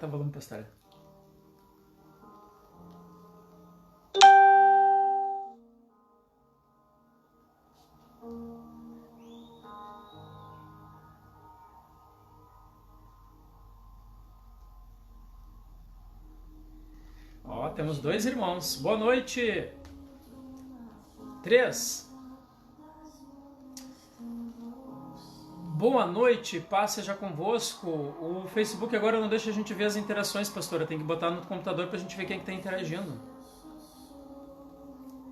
Bota o volume, pastor. Ó, temos 2 irmãos. Boa noite. 3. Boa noite, paz seja convosco. O Facebook agora não deixa a gente ver as interações, pastora. Tem que botar no computador pra gente ver quem está interagindo.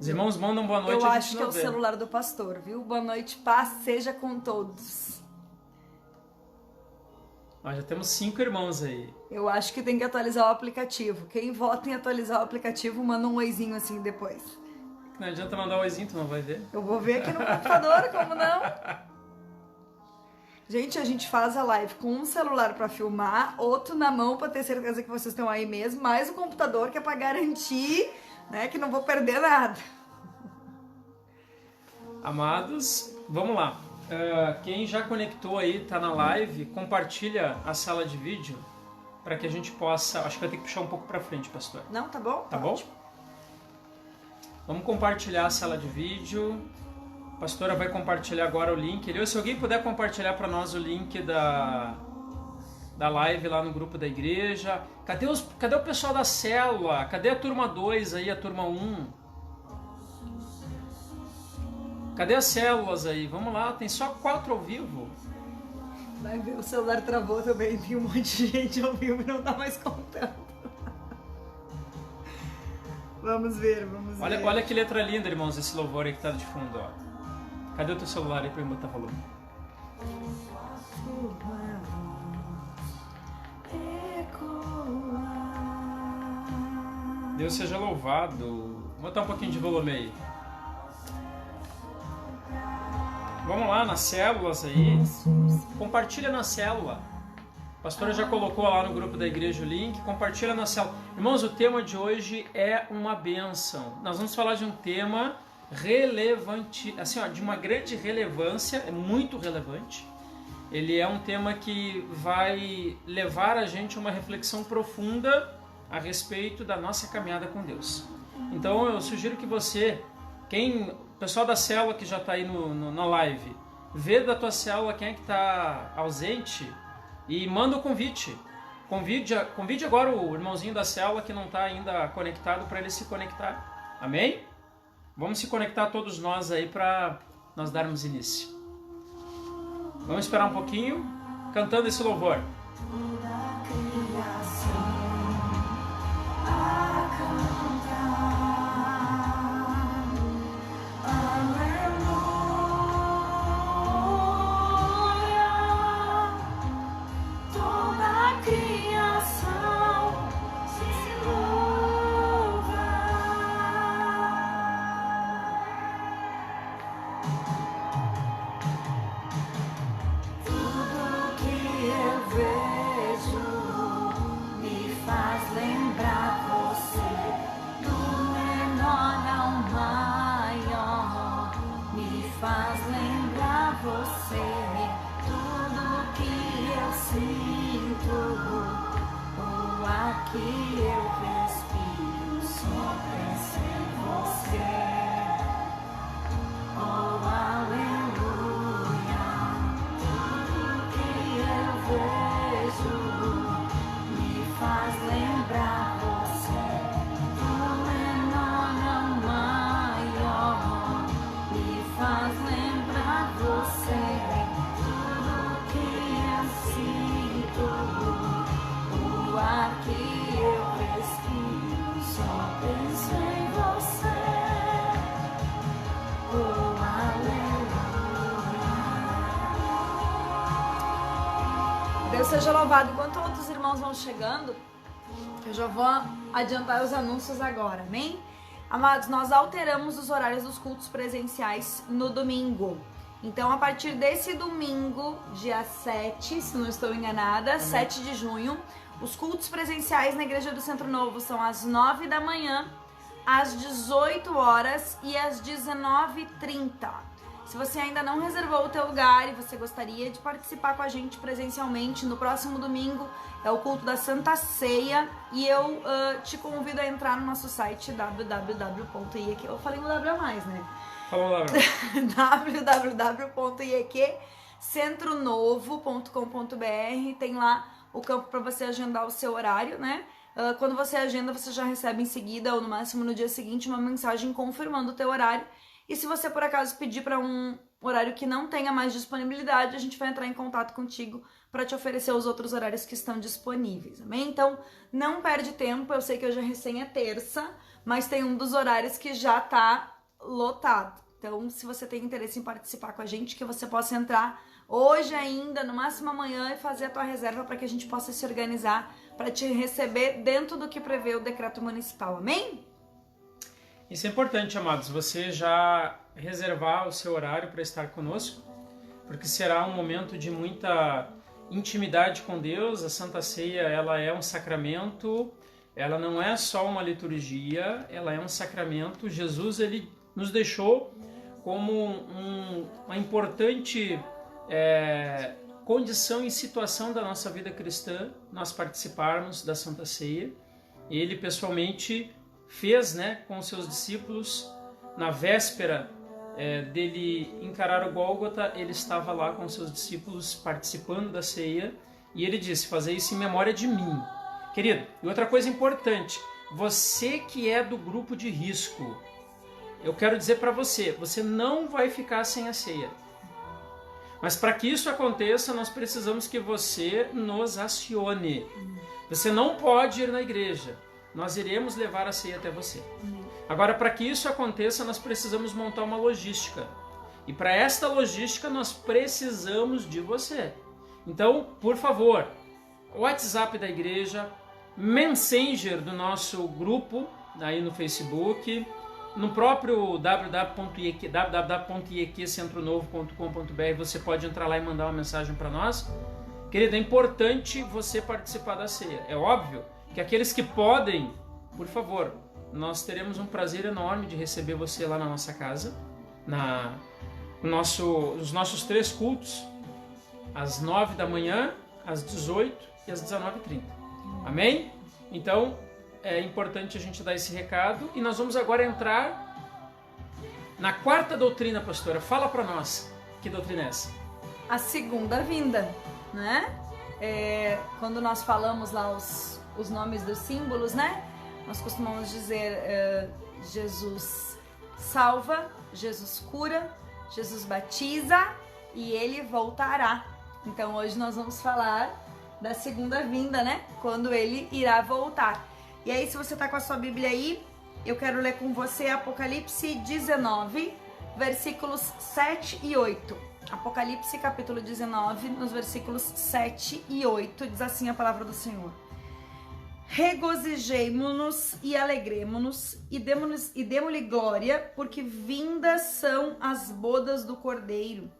Os irmãos mandam boa noite. Eu acho que é o celular do pastor, viu? Boa noite, paz seja com todos. Ó, já temos 5 irmãos aí. Eu acho que tem que atualizar o aplicativo. Quem vota em atualizar o aplicativo, manda um oizinho assim depois. Não adianta mandar um oizinho, tu não vai ver. Eu vou ver aqui no computador, como não? Gente, a gente faz a live com um celular pra filmar, outro na mão pra ter certeza que vocês estão aí mesmo, mais o computador que é pra garantir, né, que não vou perder nada. Amados, vamos lá. Quem já conectou aí, tá na live, compartilha a sala de vídeo para que a gente possa... Acho que vai ter que puxar um pouco para frente, pastor. Não, tá bom? Tá bom? Ótimo. Vamos compartilhar a sala de vídeo. A pastora vai compartilhar agora o link. Se alguém puder compartilhar para nós o link da live lá no grupo da igreja. Cadê o pessoal da célula? Cadê a turma 2 aí, a turma 1? Cadê as células aí? Vamos lá, tem só 4 ao vivo. Vai ver, o celular travou também, tem um monte de gente ao vivo e não tá mais contando. Vamos ver. Olha que letra linda, irmãos, esse louvor aí que tá de fundo, ó. Cadê o teu celular aí pra eu botar volume? Deus seja louvado. Vou botar um pouquinho de volume aí. Vamos lá, nas células aí. Compartilha na célula. A pastora já colocou lá no grupo da igreja o link. Compartilha na célula. Irmãos, o tema de hoje é uma bênção. Nós vamos falar de um tema relevante, assim, ó, de uma grande relevância, é muito relevante. Ele é um tema que vai levar a gente a uma reflexão profunda a respeito da nossa caminhada com Deus. Então eu sugiro que você, o pessoal da célula que já está aí na live, vê da tua célula quem é que está ausente e manda o convite. Convide agora o irmãozinho da célula que não está ainda conectado para ele se conectar. Amém? Vamos se conectar todos nós aí para nós darmos início. Vamos esperar um pouquinho, cantando esse louvor. Deus seja louvado. Enquanto outros irmãos vão chegando, eu já vou adiantar os anúncios agora, amém? Amados, nós alteramos os horários dos cultos presenciais no domingo. Então, a partir desse domingo, dia 7, se não estou enganada, 7 de junho, os cultos presenciais na Igreja do Centro Novo são às 9 da manhã, às 18 horas e às 19h30. Se você ainda não reservou o teu lugar e você gostaria de participar com a gente presencialmente, no próximo domingo é o culto da Santa Ceia e eu te convido a entrar no nosso site www.iek. Eu falei um W a mais, né? Falou lá, www.ieqcentronovo.com.br. Tem lá o campo para você agendar o seu horário, né? Quando você agenda, você já recebe em seguida ou no máximo no dia seguinte uma mensagem confirmando o teu horário. E se você por acaso pedir para um horário que não tenha mais disponibilidade, a gente vai entrar em contato contigo para te oferecer os outros horários que estão disponíveis, amém? Então, não perde tempo. Eu sei que hoje a recém é terça, mas tem um dos horários que já tá lotado. Então, se você tem interesse em participar com a gente, que você possa entrar hoje ainda, no máximo amanhã, e fazer a tua reserva para que a gente possa se organizar para te receber dentro do que prevê o decreto municipal, amém? Isso é importante, amados, você já reservar o seu horário para estar conosco, porque será um momento de muita intimidade com Deus. A Santa Ceia, ela é um sacramento, ela não é só uma liturgia, ela é um sacramento. Jesus, ele nos deixou como uma importante condição e situação da nossa vida cristã, nós participarmos da Santa Ceia. Ele pessoalmente fez, né, com os seus discípulos, na véspera dele encarar o Gólgota, ele estava lá com os seus discípulos participando da ceia e ele disse: fazer isso em memória de mim. Querido, e outra coisa importante, você que é do grupo de risco, eu quero dizer para você, você não vai ficar sem a ceia. Mas para que isso aconteça, nós precisamos que você nos acione. Você não pode ir na igreja. Nós iremos levar a ceia até você. Agora, para que isso aconteça, nós precisamos montar uma logística. E para esta logística, nós precisamos de você. Então, por favor, WhatsApp da igreja, Messenger do nosso grupo, aí no Facebook, no próprio www.ieqcentronovo.com.br, você pode entrar lá e mandar uma mensagem para nós. Querido, é importante você participar da ceia. É óbvio que aqueles que podem, por favor, nós teremos um prazer enorme de receber você lá na nossa casa, nos nossos 3 cultos, às 9 da manhã, às 18 e às 19h30. Amém? Então, é importante a gente dar esse recado e nós vamos agora entrar na quarta doutrina, pastora. Fala para nós, que doutrina é essa? A segunda vinda, né? Quando nós falamos lá os nomes dos símbolos, né? Nós costumamos dizer Jesus salva, Jesus cura, Jesus batiza e ele voltará. Então hoje nós vamos falar da segunda vinda, né? Quando ele irá voltar. E aí, se você tá com a sua Bíblia aí, eu quero ler com você Apocalipse 19, versículos 7 e 8. Apocalipse capítulo 19, nos versículos 7 e 8, diz assim a palavra do Senhor: regozijemo-nos e alegremo-nos e demo-lhe glória, porque vindas são as bodas do Cordeiro,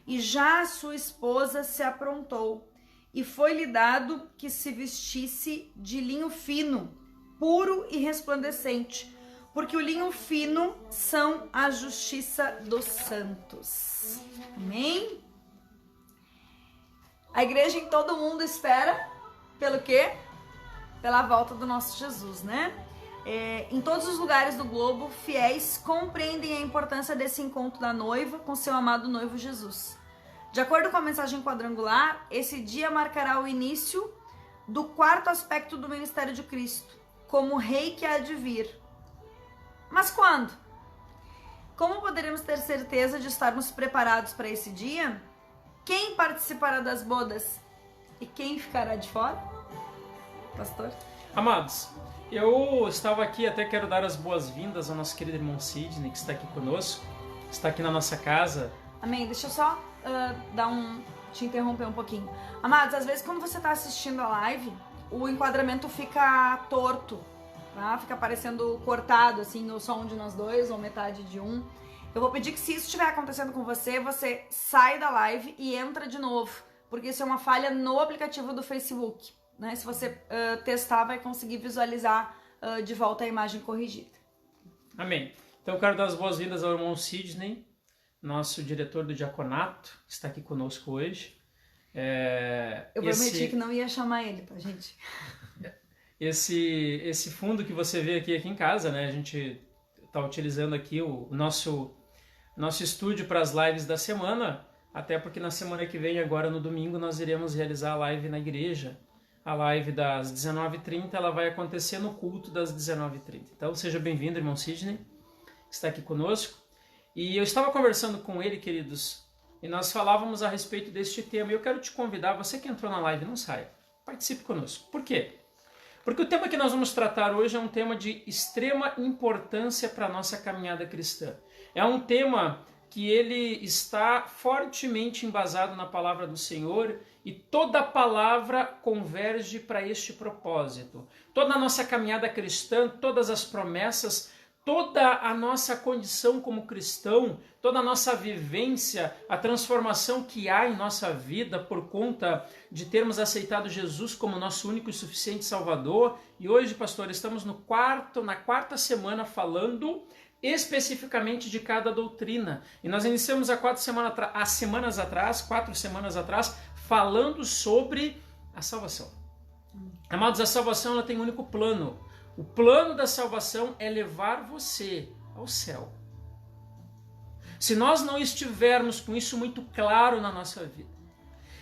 e já a sua esposa se aprontou, e foi-lhe dado que se vestisse de linho fino, puro e resplandecente, porque o linho fino são a justiça dos santos. Amém? A igreja em todo mundo espera pelo quê? Pela volta do nosso Jesus, né? Em todos os lugares do globo, fiéis compreendem a importância desse encontro da noiva com seu amado noivo Jesus. De acordo com a mensagem quadrangular, esse dia marcará o início do 4º aspecto do ministério de Cristo, como rei que há de vir. Mas quando? Como poderemos ter certeza de estarmos preparados para esse dia? Quem participará das bodas e quem ficará de fora? Pastor? Amados, eu estava aqui, até quero dar as boas-vindas ao nosso querido irmão Sidney, que está aqui conosco, está aqui na nossa casa. Amém. Deixa eu só te interromper um pouquinho. Amados, às vezes quando você está assistindo a live, o enquadramento fica torto, tá? Fica parecendo cortado, assim, o som de nós dois, ou metade de um. Eu vou pedir que, se isso estiver acontecendo com você, você sai da live e entra de novo, porque isso é uma falha no aplicativo do Facebook, né? Se você testar, vai conseguir visualizar de volta a imagem corrigida. Amém. Então eu quero dar as boas-vindas ao irmão Sidney, nosso diretor do diaconato, que está aqui conosco hoje. Eu prometi que não ia chamar ele pra gente. Esse fundo que você vê aqui em casa, né? A gente está utilizando aqui o nosso estúdio para as lives da semana, até porque na semana que vem, agora no domingo, nós iremos realizar a live na igreja. A live das 19h30, ela vai acontecer no culto das 19h30. Então seja bem-vindo, irmão Sidney, que está aqui conosco. E eu estava conversando com ele, queridos, e nós falávamos a respeito deste tema. E eu quero te convidar, você que entrou na live, não saia, participe conosco. Por quê? Porque o tema que nós vamos tratar hoje é um tema de extrema importância para a nossa caminhada cristã. É um tema que ele está fortemente embasado na palavra do Senhor e toda a palavra converge para este propósito. Toda a nossa caminhada cristã, todas as promessas, toda a nossa condição como cristão, toda a nossa vivência, a transformação que há em nossa vida por conta de termos aceitado Jesus como nosso único e suficiente Salvador. E hoje, pastor, estamos na quarta semana falando especificamente de cada doutrina. E nós iniciamos há 4 semanas atrás, falando sobre a salvação. Amados, a salvação ela tem um único plano. O plano da salvação é levar você ao céu. Se nós não estivermos com isso muito claro na nossa vida,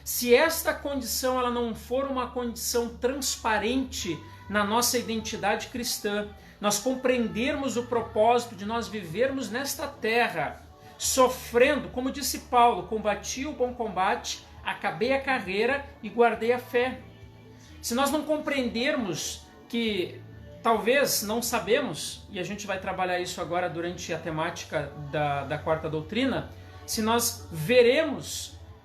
se esta condição ela não for uma condição transparente na nossa identidade cristã, nós compreendermos o propósito de nós vivermos nesta terra, sofrendo, como disse Paulo, combati o bom combate, acabei a carreira e guardei a fé. Se nós não compreendermos que talvez não sabemos, e a gente vai trabalhar isso agora durante a temática da quarta doutrina, se nós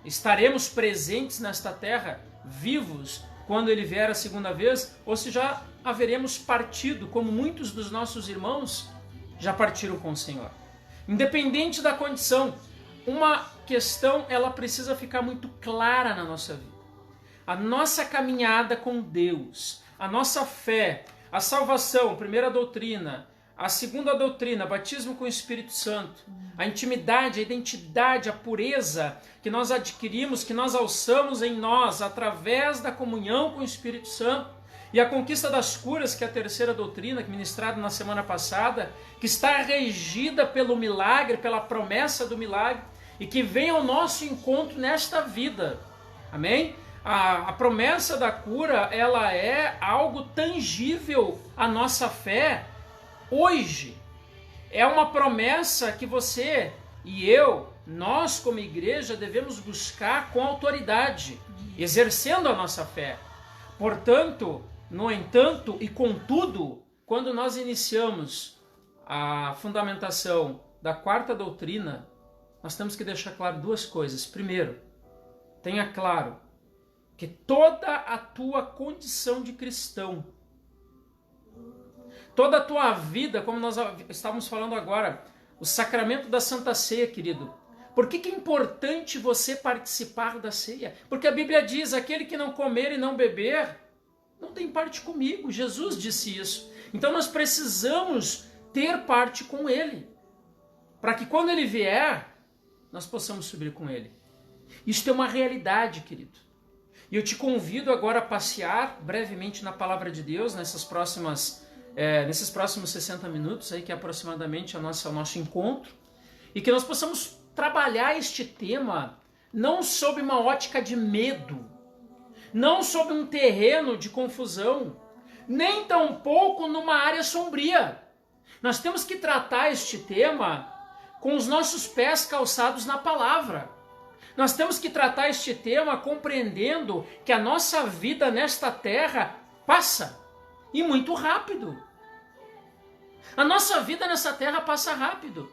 estaremos presentes nesta terra, vivos, quando ele vier a segunda vez, ou se já haveremos partido, como muitos dos nossos irmãos já partiram com o Senhor. Independente da condição, uma questão ela precisa ficar muito clara na nossa vida. A nossa caminhada com Deus, a nossa fé, a salvação, a primeira doutrina, a segunda doutrina, batismo com o Espírito Santo, a intimidade, a identidade, a pureza que nós adquirimos, que nós alçamos em nós através da comunhão com o Espírito Santo, e a conquista das curas, que é a terceira doutrina, que ministrada na semana passada, que está regida pelo milagre, pela promessa do milagre, e que vem ao nosso encontro nesta vida. Amém? A promessa da cura, ela é algo tangível à nossa fé hoje. É uma promessa que você e eu, nós como igreja, devemos buscar com autoridade, exercendo a nossa fé. Portanto, no entanto e contudo, quando nós iniciamos a fundamentação da quarta doutrina, nós temos que deixar claro 2 coisas. Primeiro, tenha claro que toda a tua condição de cristão, toda a tua vida, como nós estávamos falando agora, o sacramento da Santa Ceia, querido. Por que é importante você participar da ceia? Porque a Bíblia diz, aquele que não comer e não beber, não tem parte comigo. Jesus disse isso. Então nós precisamos ter parte com Ele, para que quando Ele vier, nós possamos subir com Ele. Isso é uma realidade, querido. E eu te convido agora a passear brevemente na Palavra de Deus, nesses próximos 60 minutos, aí, que é aproximadamente o nosso encontro, e que nós possamos trabalhar este tema não sob uma ótica de medo, não sob um terreno de confusão, nem tampouco numa área sombria. Nós temos que tratar este tema com os nossos pés calçados na palavra. Nós temos que tratar este tema compreendendo que a nossa vida nesta terra passa, e muito rápido. A nossa vida nessa terra passa rápido.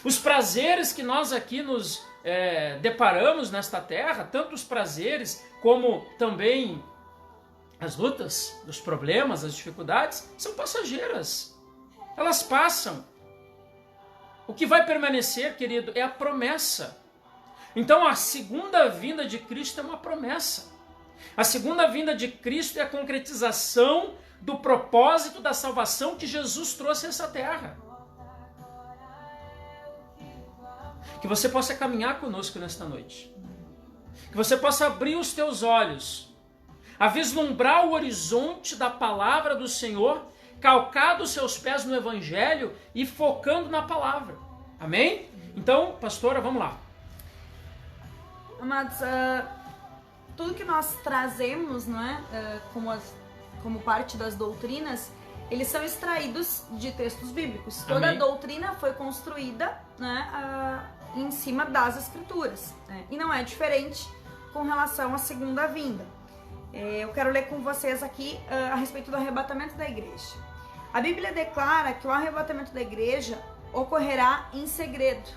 Os prazeres que nós aqui nos deparamos nesta terra, tanto os prazeres como também as lutas, os problemas, as dificuldades, são passageiras. Elas passam. O que vai permanecer, querido, é a promessa. Então a segunda vinda de Cristo é uma promessa. A segunda vinda de Cristo é a concretização do propósito da salvação que Jesus trouxe a essa terra. Que você possa caminhar conosco nesta noite. Que você possa abrir os teus olhos, a vislumbrar o horizonte da palavra do Senhor, calcado os seus pés no Evangelho e focando na palavra. Amém? Então, pastora, vamos lá. Amados, tudo que nós trazemos, não é, como parte das doutrinas, eles são extraídos de textos bíblicos. Toda Amém. a doutrina foi construída, né, em cima das Escrituras, né? E não é diferente com relação à segunda vinda. Eu quero ler com vocês aqui a respeito do arrebatamento da igreja. A Bíblia declara que o arrebatamento da igreja ocorrerá em segredo,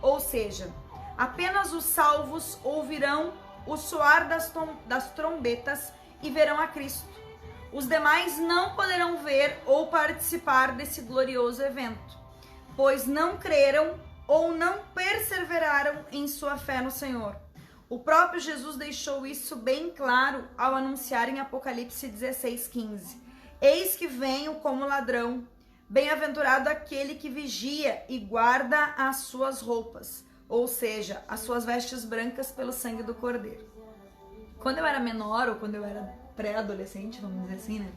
ou seja, apenas os salvos ouvirão o soar das trombetas e verão a Cristo. Os demais não poderão ver ou participar desse glorioso evento, pois não creram ou não perseveraram em sua fé no Senhor. O próprio Jesus deixou isso bem claro ao anunciar em Apocalipse 16:15. Eis que venho como ladrão, bem-aventurado aquele que vigia e guarda as suas roupas, ou seja, as suas vestes brancas pelo sangue do Cordeiro. Quando eu era menor, ou quando eu era pré-adolescente, vamos dizer assim, né?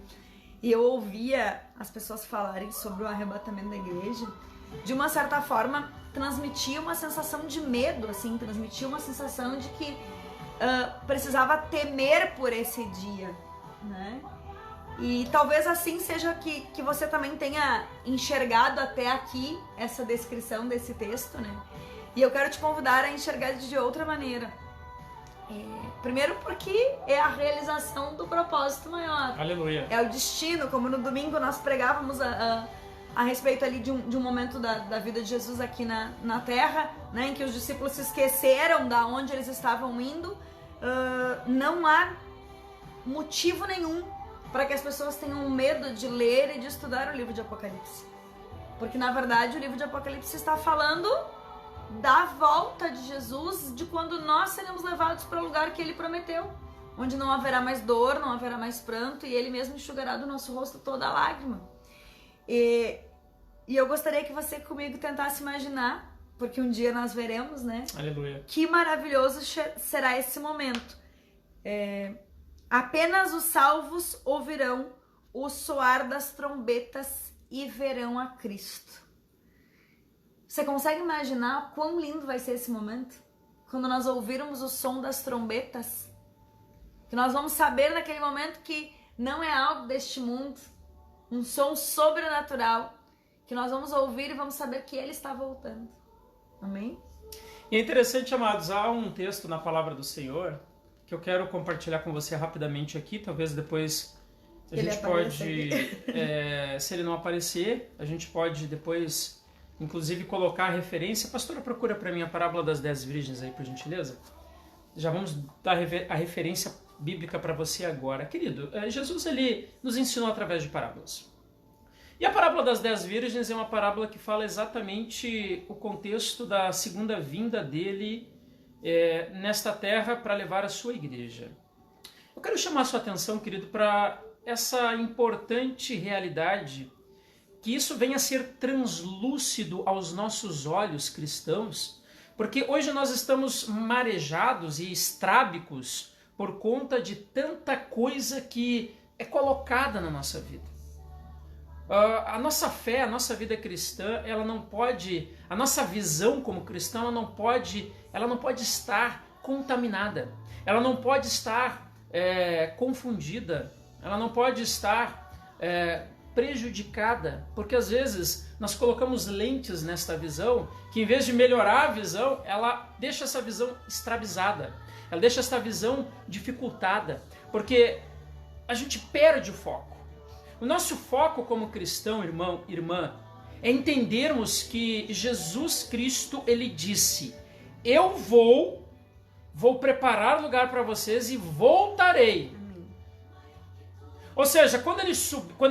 E eu ouvia as pessoas falarem sobre o arrebatamento da igreja, de uma certa forma, transmitia uma sensação de medo, assim, transmitia uma sensação de que precisava temer por esse dia, né? E talvez assim seja que você também tenha enxergado até aqui essa descrição desse texto, né? E eu quero te convidar a enxergar de outra maneira. Primeiro porque é a realização do propósito maior. Aleluia. É o destino, como no domingo nós pregávamos a respeito ali de um momento da vida de Jesus aqui na Terra, né, em que os discípulos se esqueceram da onde eles estavam indo. Não há motivo nenhum para que as pessoas tenham medo de ler e de estudar o livro de Apocalipse. Porque, na verdade, o livro de Apocalipse está falando da volta de Jesus, de quando nós seremos levados para o lugar que ele prometeu, onde não haverá mais dor, não haverá mais pranto, e ele mesmo enxugará do nosso rosto toda a lágrima. E eu gostaria que você comigo tentasse imaginar, porque um dia nós veremos, né? Aleluia. Que maravilhoso será esse momento. Apenas os salvos ouvirão o soar das trombetas e verão a Cristo. Você consegue imaginar quão lindo vai ser esse momento? Quando nós ouvirmos o som das trombetas, que nós vamos saber naquele momento que não é algo deste mundo, um som sobrenatural, que nós vamos ouvir e vamos saber que ele está voltando. Amém? E é interessante, amados, há um texto na palavra do Senhor que eu quero compartilhar com você rapidamente aqui, talvez depois a gente pode, se ele não aparecer, a gente pode depois, inclusive, colocar a referência. Pastora, procura para mim a parábola das 10 virgens aí, por gentileza. Já vamos dar a referência bíblica para você agora. Querido, Jesus ele nos ensinou através de parábolas. E a parábola das 10 virgens é uma parábola que fala exatamente o contexto da segunda vinda dele nesta terra para levar a sua igreja. Eu quero chamar a sua atenção, querido, para essa importante realidade, que isso venha a ser translúcido aos nossos olhos cristãos, porque hoje nós estamos marejados e estrábicos por conta de tanta coisa que é colocada na nossa vida. A nossa fé, a nossa vida cristã, ela não pode, a nossa visão como cristã, ela não pode estar contaminada, ela não pode estar confundida, ela não pode estar prejudicada, porque às vezes nós colocamos lentes nesta visão que, em vez de melhorar a visão, ela deixa essa visão estrabizada, ela deixa essa visão dificultada, porque a gente perde o foco. O nosso foco como cristão, irmão, irmã, é entendermos que Jesus Cristo, ele disse: eu vou preparar lugar para vocês e voltarei. Ou seja, quando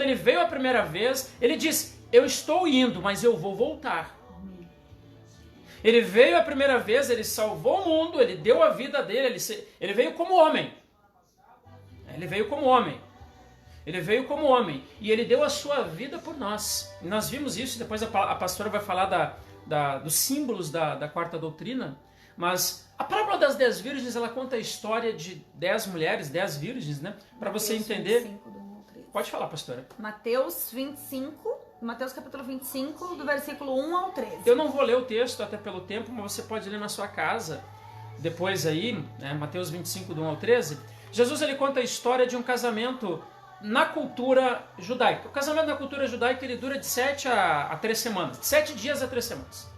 ele veio a primeira vez, ele disse: eu estou indo, mas eu vou voltar. Ele veio a primeira vez, ele salvou o mundo, ele deu a vida dele, ele veio como homem. Ele veio como homem. Ele veio como homem e ele deu a sua vida por nós. E nós vimos isso, depois a pastora vai falar dos símbolos da quarta doutrina, mas a parábola das 10 virgens, ela conta a história de 10 mulheres, 10 virgens, né? Para você entender... 25, do 1 ao 13. Pode falar, pastora. Mateus capítulo 25, do versículo 1 ao 13. Eu não vou ler o texto, até pelo tempo, mas você pode ler na sua casa, depois aí, né, Mateus 25, do 1 ao 13. Jesus, ele conta a história de um casamento na cultura judaica. O casamento na cultura judaica, ele dura de 7 a 3 semanas, de 7 dias a 3 semanas.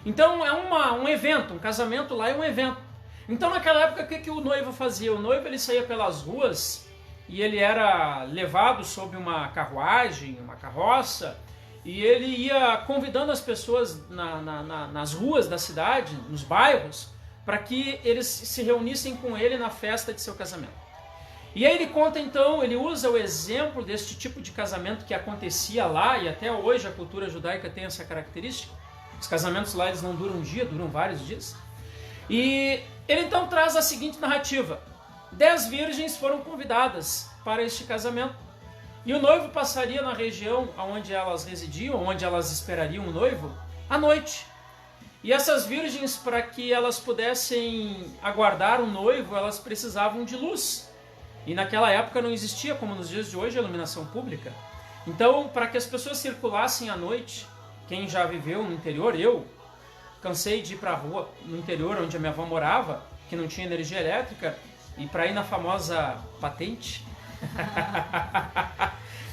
Então é um evento, um casamento lá é um evento. Então naquela época, o que o noivo fazia? O noivo, ele saía pelas ruas e ele era levado sob uma carruagem, uma carroça, e ele ia convidando as pessoas nas ruas da cidade, nos bairros, para que eles se reunissem com ele na festa de seu casamento. E aí ele conta então, ele usa o exemplo deste tipo de casamento que acontecia lá, e até hoje a cultura judaica tem essa característica. Os casamentos lá, eles não duram um dia, duram vários dias. E ele então traz a seguinte narrativa: 10 virgens foram convidadas para este casamento, e o noivo passaria na região onde elas residiam, onde elas esperariam o noivo, à noite. E essas virgens, para que elas pudessem aguardar o noivo, elas precisavam de luz. E naquela época não existia, como nos dias de hoje, a iluminação pública. Então, para que as pessoas circulassem à noite, quem já viveu no interior, eu cansei de ir para a rua no interior, onde a minha avó morava, que não tinha energia elétrica, e para ir na famosa patente,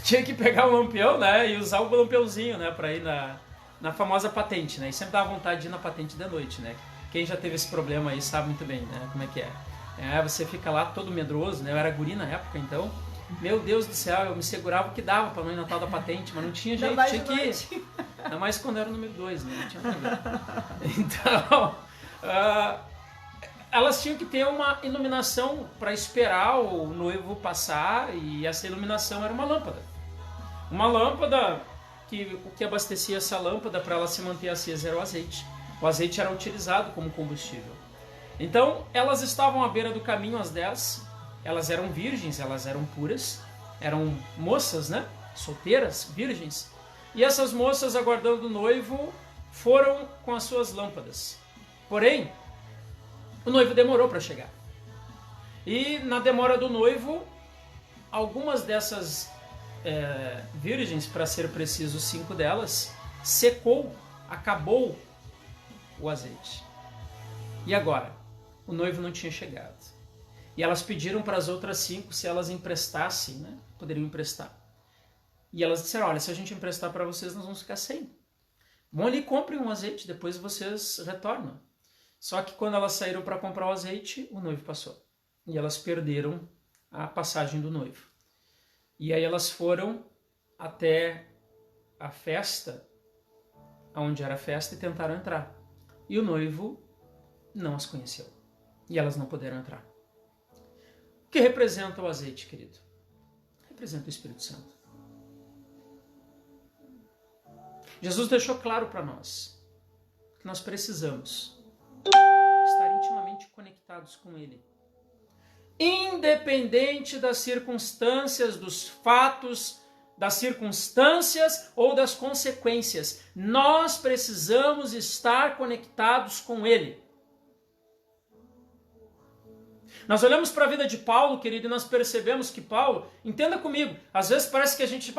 tinha que pegar o lampião, né, e usar o lampiãozinho, né, para ir na famosa patente, né, e sempre dava vontade de ir na patente de noite, né. Quem já teve esse problema aí sabe muito bem, né, como é que é. Você fica lá todo medroso, né, eu era guri na época, então, meu Deus do céu, eu me segurava o que dava para não ir na tal da patente, mas não tinha jeito, tinha que ir. Ainda mais quando era o número 2, né, não tinha nada. Então, elas tinham que ter uma iluminação para esperar o noivo passar, e essa iluminação era uma lâmpada. Uma lâmpada que o que abastecia essa lâmpada para ela se manter acesa era o azeite. O azeite era utilizado como combustível. Então, elas estavam à beira do caminho, as 10. Elas eram virgens, elas eram puras, eram moças, né? Solteiras, virgens. E essas moças, aguardando o noivo, foram com as suas lâmpadas. Porém, o noivo demorou para chegar. E na demora do noivo, algumas dessas virgens, para ser preciso 5 delas, acabou o azeite. E agora? O noivo não tinha chegado. E elas pediram para as outras 5 se elas emprestassem, né? Poderiam emprestar. E elas disseram: olha, se a gente emprestar para vocês, nós vamos ficar sem. Vão ali, comprem um azeite, depois vocês retornam. Só que quando elas saíram para comprar o azeite, o noivo passou. E elas perderam a passagem do noivo. E aí elas foram até a festa, onde era a festa, e tentaram entrar. E o noivo não as conheceu. E elas não puderam entrar. O que representa o azeite, querido? Representa o Espírito Santo. Jesus deixou claro para nós que nós precisamos estar intimamente conectados com Ele. Independente das circunstâncias, dos fatos, das circunstâncias ou das consequências, nós precisamos estar conectados com Ele. Nós olhamos para a vida de Paulo, querido, e nós percebemos que Paulo, entenda comigo, às vezes parece que a gente,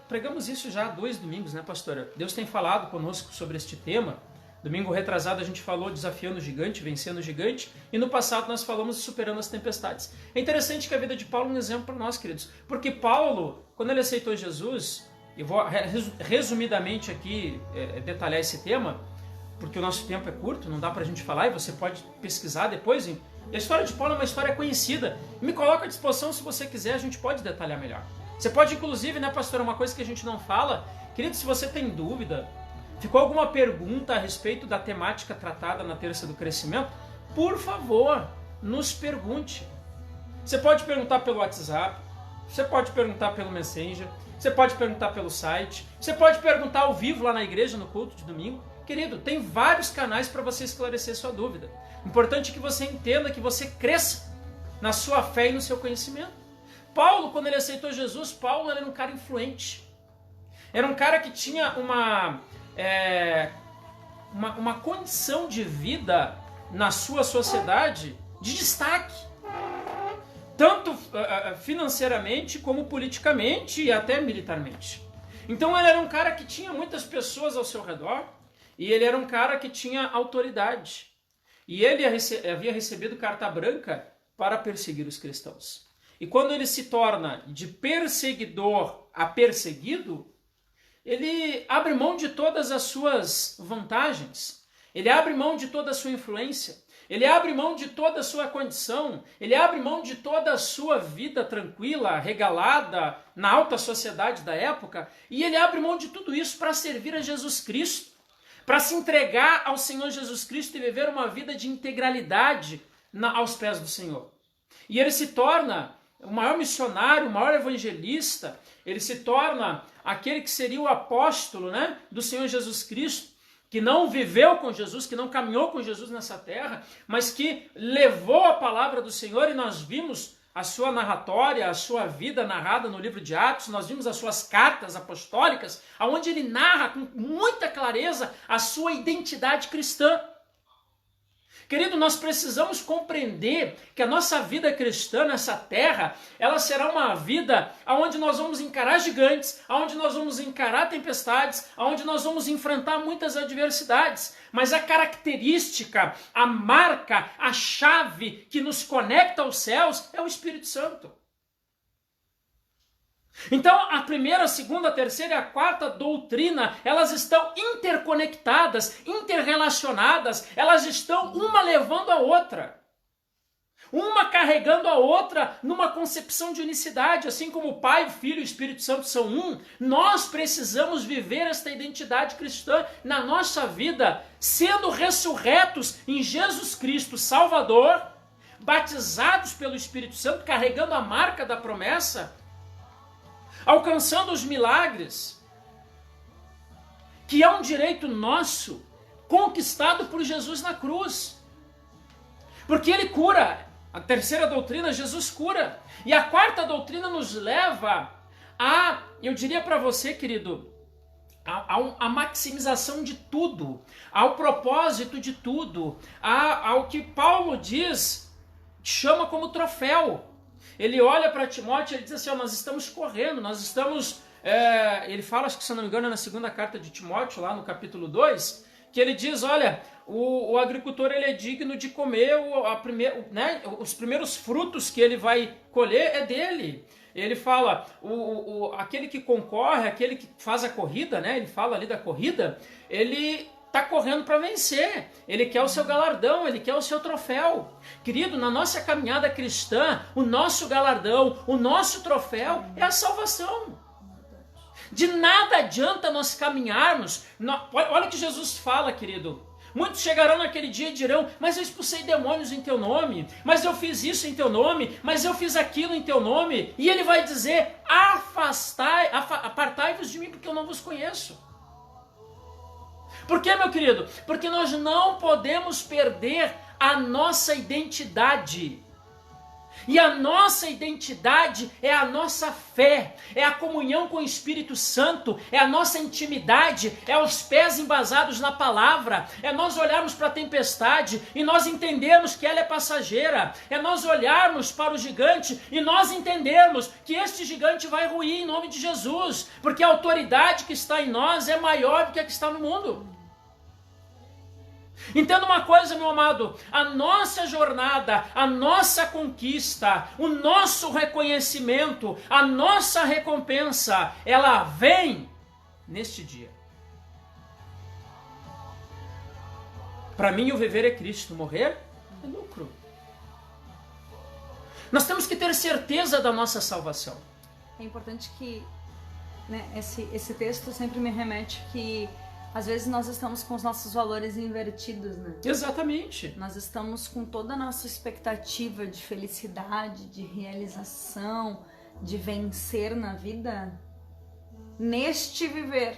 pregamos isso já há 2 domingos, né, pastora? Deus tem falado conosco sobre este tema. Domingo retrasado a gente falou desafiando o gigante, vencendo o gigante, e no passado nós falamos de superando as tempestades. É interessante que a vida de Paulo é um exemplo para nós, queridos, porque Paulo, quando ele aceitou Jesus, eu vou resumidamente aqui detalhar esse tema, porque o nosso tempo é curto, não dá para a gente falar, e você pode pesquisar depois. A história de Paulo é uma história conhecida. Me coloca à disposição, se você quiser, a gente pode detalhar melhor. Você pode, inclusive, né, pastor, uma coisa que a gente não fala, querido, se você tem dúvida, ficou alguma pergunta a respeito da temática tratada na Terça do Crescimento, por favor, nos pergunte. Você pode perguntar pelo WhatsApp, você pode perguntar pelo Messenger, você pode perguntar pelo site, você pode perguntar ao vivo lá na igreja, no culto de domingo. Querido, tem vários canais para você esclarecer sua dúvida. Importante que você entenda, que você cresça na sua fé e no seu conhecimento. Paulo, quando ele aceitou Jesus, Paulo era um cara influente. Era um cara que tinha uma condição de vida na sua sociedade de destaque. Tanto financeiramente como politicamente e até militarmente. Então ele era um cara que tinha muitas pessoas ao seu redor e ele era um cara que tinha autoridade. E ele havia recebido carta branca para perseguir os cristãos. E quando ele se torna de perseguidor a perseguido, ele abre mão de todas as suas vantagens, ele abre mão de toda a sua influência, ele abre mão de toda a sua condição, ele abre mão de toda a sua vida tranquila, regalada, na alta sociedade da época, e ele abre mão de tudo isso para servir a Jesus Cristo, para se entregar ao Senhor Jesus Cristo e viver uma vida de integralidade aos pés do Senhor. E ele se torna o maior missionário, o maior evangelista, ele se torna aquele que seria o apóstolo, né, do Senhor Jesus Cristo, que não viveu com Jesus, que não caminhou com Jesus nessa terra, mas que levou a palavra do Senhor, e nós vimos a sua narratória, a sua vida narrada no livro de Atos, nós vimos as suas cartas apostólicas, onde ele narra com muita clareza a sua identidade cristã. Querido, nós precisamos compreender que a nossa vida cristã nessa terra, ela será uma vida onde nós vamos encarar gigantes, onde nós vamos encarar tempestades, onde nós vamos enfrentar muitas adversidades. Mas a característica, a marca, a chave que nos conecta aos céus é o Espírito Santo. Então, a primeira, a segunda, a terceira e a quarta doutrina, elas estão interconectadas, interrelacionadas, elas estão uma levando a outra. Uma carregando a outra numa concepção de unicidade, assim como o Pai, o Filho e o Espírito Santo são um, nós precisamos viver esta identidade cristã na nossa vida, sendo ressurretos em Jesus Cristo Salvador, batizados pelo Espírito Santo, carregando a marca da promessa, alcançando os milagres, que é um direito nosso, conquistado por Jesus na cruz. Porque ele cura. A terceira doutrina, Jesus cura. E a quarta doutrina nos leva a, eu diria para você, querido, a maximização de tudo, ao propósito de tudo, ao que Paulo diz, chama como troféu. Ele olha para Timóteo e ele diz assim, nós estamos correndo, nós estamos... ele fala, acho que se não me engano, na segunda carta de Timóteo, lá no capítulo 2, que ele diz, olha, o agricultor ele é digno de comer os primeiros frutos que ele vai colher é dele. Ele fala, aquele que concorre, aquele que faz a corrida, né? Ele fala ali da corrida, ele está correndo para vencer, ele quer o seu galardão, ele quer o seu troféu. Querido, na nossa caminhada cristã, o nosso galardão, o nosso troféu é a salvação. De nada adianta nós caminharmos, olha o que Jesus fala, querido. Muitos chegarão naquele dia e dirão, mas eu expulsei demônios em teu nome, mas eu fiz isso em teu nome, mas eu fiz aquilo em teu nome. E ele vai dizer, apartai-vos de mim porque eu não vos conheço. Por quê, meu querido? Porque nós não podemos perder a nossa identidade. E a nossa identidade é a nossa fé, é a comunhão com o Espírito Santo, é a nossa intimidade, é os pés embasados na palavra, é nós olharmos para a tempestade e nós entendermos que ela é passageira, é nós olharmos para o gigante e nós entendermos que este gigante vai ruir em nome de Jesus, porque a autoridade que está em nós é maior do que a que está no mundo. Entenda uma coisa, meu amado, a nossa jornada, a nossa conquista, o nosso reconhecimento, a nossa recompensa, ela vem neste dia. Para mim o viver é Cristo, morrer é lucro. Nós temos que ter certeza da nossa salvação. É importante que, né, esse texto sempre me remete que às vezes nós estamos com os nossos valores invertidos, né? Exatamente. Nós estamos com toda a nossa expectativa de felicidade, de realização, de vencer na vida, neste viver.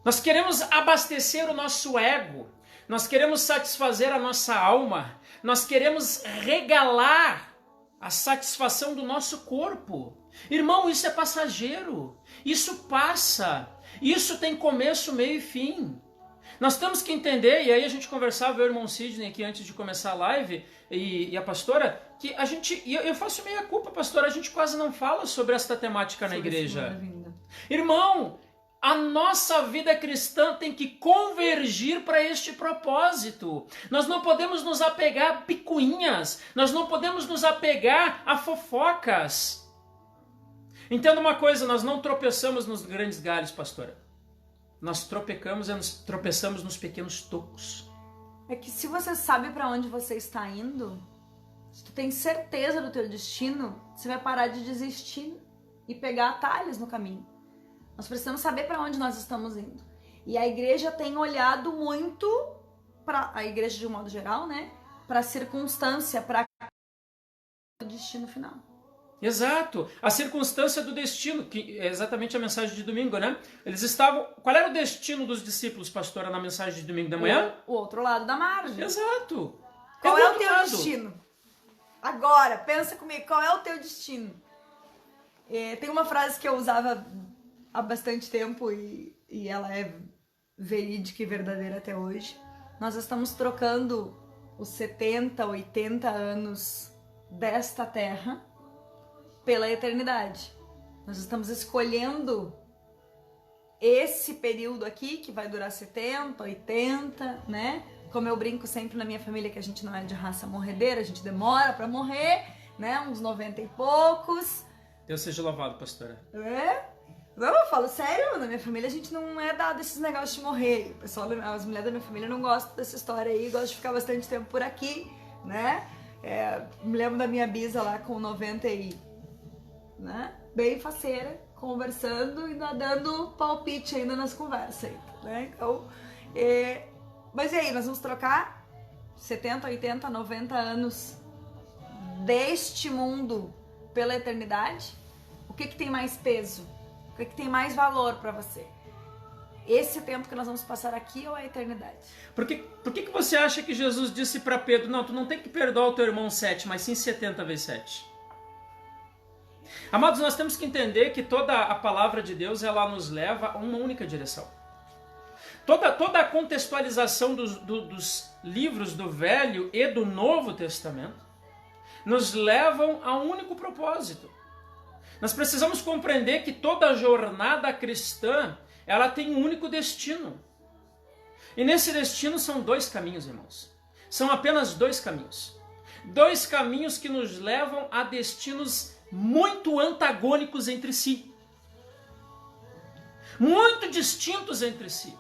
Nós queremos abastecer o nosso ego, nós queremos satisfazer a nossa alma, nós queremos regalar a satisfação do nosso corpo. Irmão, isso é passageiro, isso passa. Isso tem começo, meio e fim. Nós temos que entender, e aí a gente conversava, eu e o irmão Sidney aqui antes de começar a live, e a pastora, que a gente, e eu faço meia culpa, pastora, a gente quase não fala sobre esta temática na igreja. Irmão, a nossa vida cristã tem que convergir para este propósito. Nós não podemos nos apegar a picuinhas, nós não podemos nos apegar a fofocas. Entenda uma coisa, nós não tropeçamos nos grandes galhos, pastora. Nós tropeçamos nos pequenos tocos. É que se você sabe para onde você está indo, se tu tem certeza do teu destino, você vai parar de desistir e pegar atalhos no caminho. Nós precisamos saber para onde nós estamos indo. E a igreja tem olhado muito para a igreja de um modo geral, né? Para a circunstância, para o destino final. Exato, a circunstância do destino, que é exatamente a mensagem de domingo, né? Eles estavam... Qual era o destino dos discípulos, pastora, na mensagem de domingo da manhã? O outro lado da margem. Exato. Qual é o teu destino? Agora, pensa comigo, qual é o teu destino? Tem uma frase que eu usava há bastante tempo e ela é verídica e verdadeira até hoje. Nós estamos trocando os 70, 80 anos desta terra pela eternidade. Nós estamos escolhendo esse período aqui, que vai durar 70, 80, né? Como eu brinco sempre na minha família, que a gente não é de raça morredeira, a gente demora pra morrer, né? Uns 90 e poucos. Deus seja louvado, pastora. Não, eu falo sério, na minha família a gente não é dado esses negócios de morrer. O pessoal, as mulheres da minha família não gostam dessa história aí, gostam de ficar bastante tempo por aqui, né? Me lembro da minha bisa lá com 90 e... né? Bem faceira, conversando e dando palpite ainda nas conversas aí, né? Então, mas e aí, nós vamos trocar 70, 80, 90 anos deste mundo pela eternidade? O que tem mais peso? O que tem mais valor para você? Esse tempo que nós vamos passar aqui ou a eternidade? Por que você acha que Jesus disse para Pedro, não, tu não tem que perdoar o teu irmão 7, mas sim 70 vezes 7? Amados, nós temos que entender que toda a palavra de Deus, ela nos leva a uma única direção. Toda a contextualização dos livros do Velho e do Novo Testamento nos levam a um único propósito. Nós precisamos compreender que toda a jornada cristã, ela tem um único destino. E nesse destino são dois caminhos, irmãos. São apenas dois caminhos. Dois caminhos que nos levam a destinos muito antagônicos entre si. Muito distintos entre si.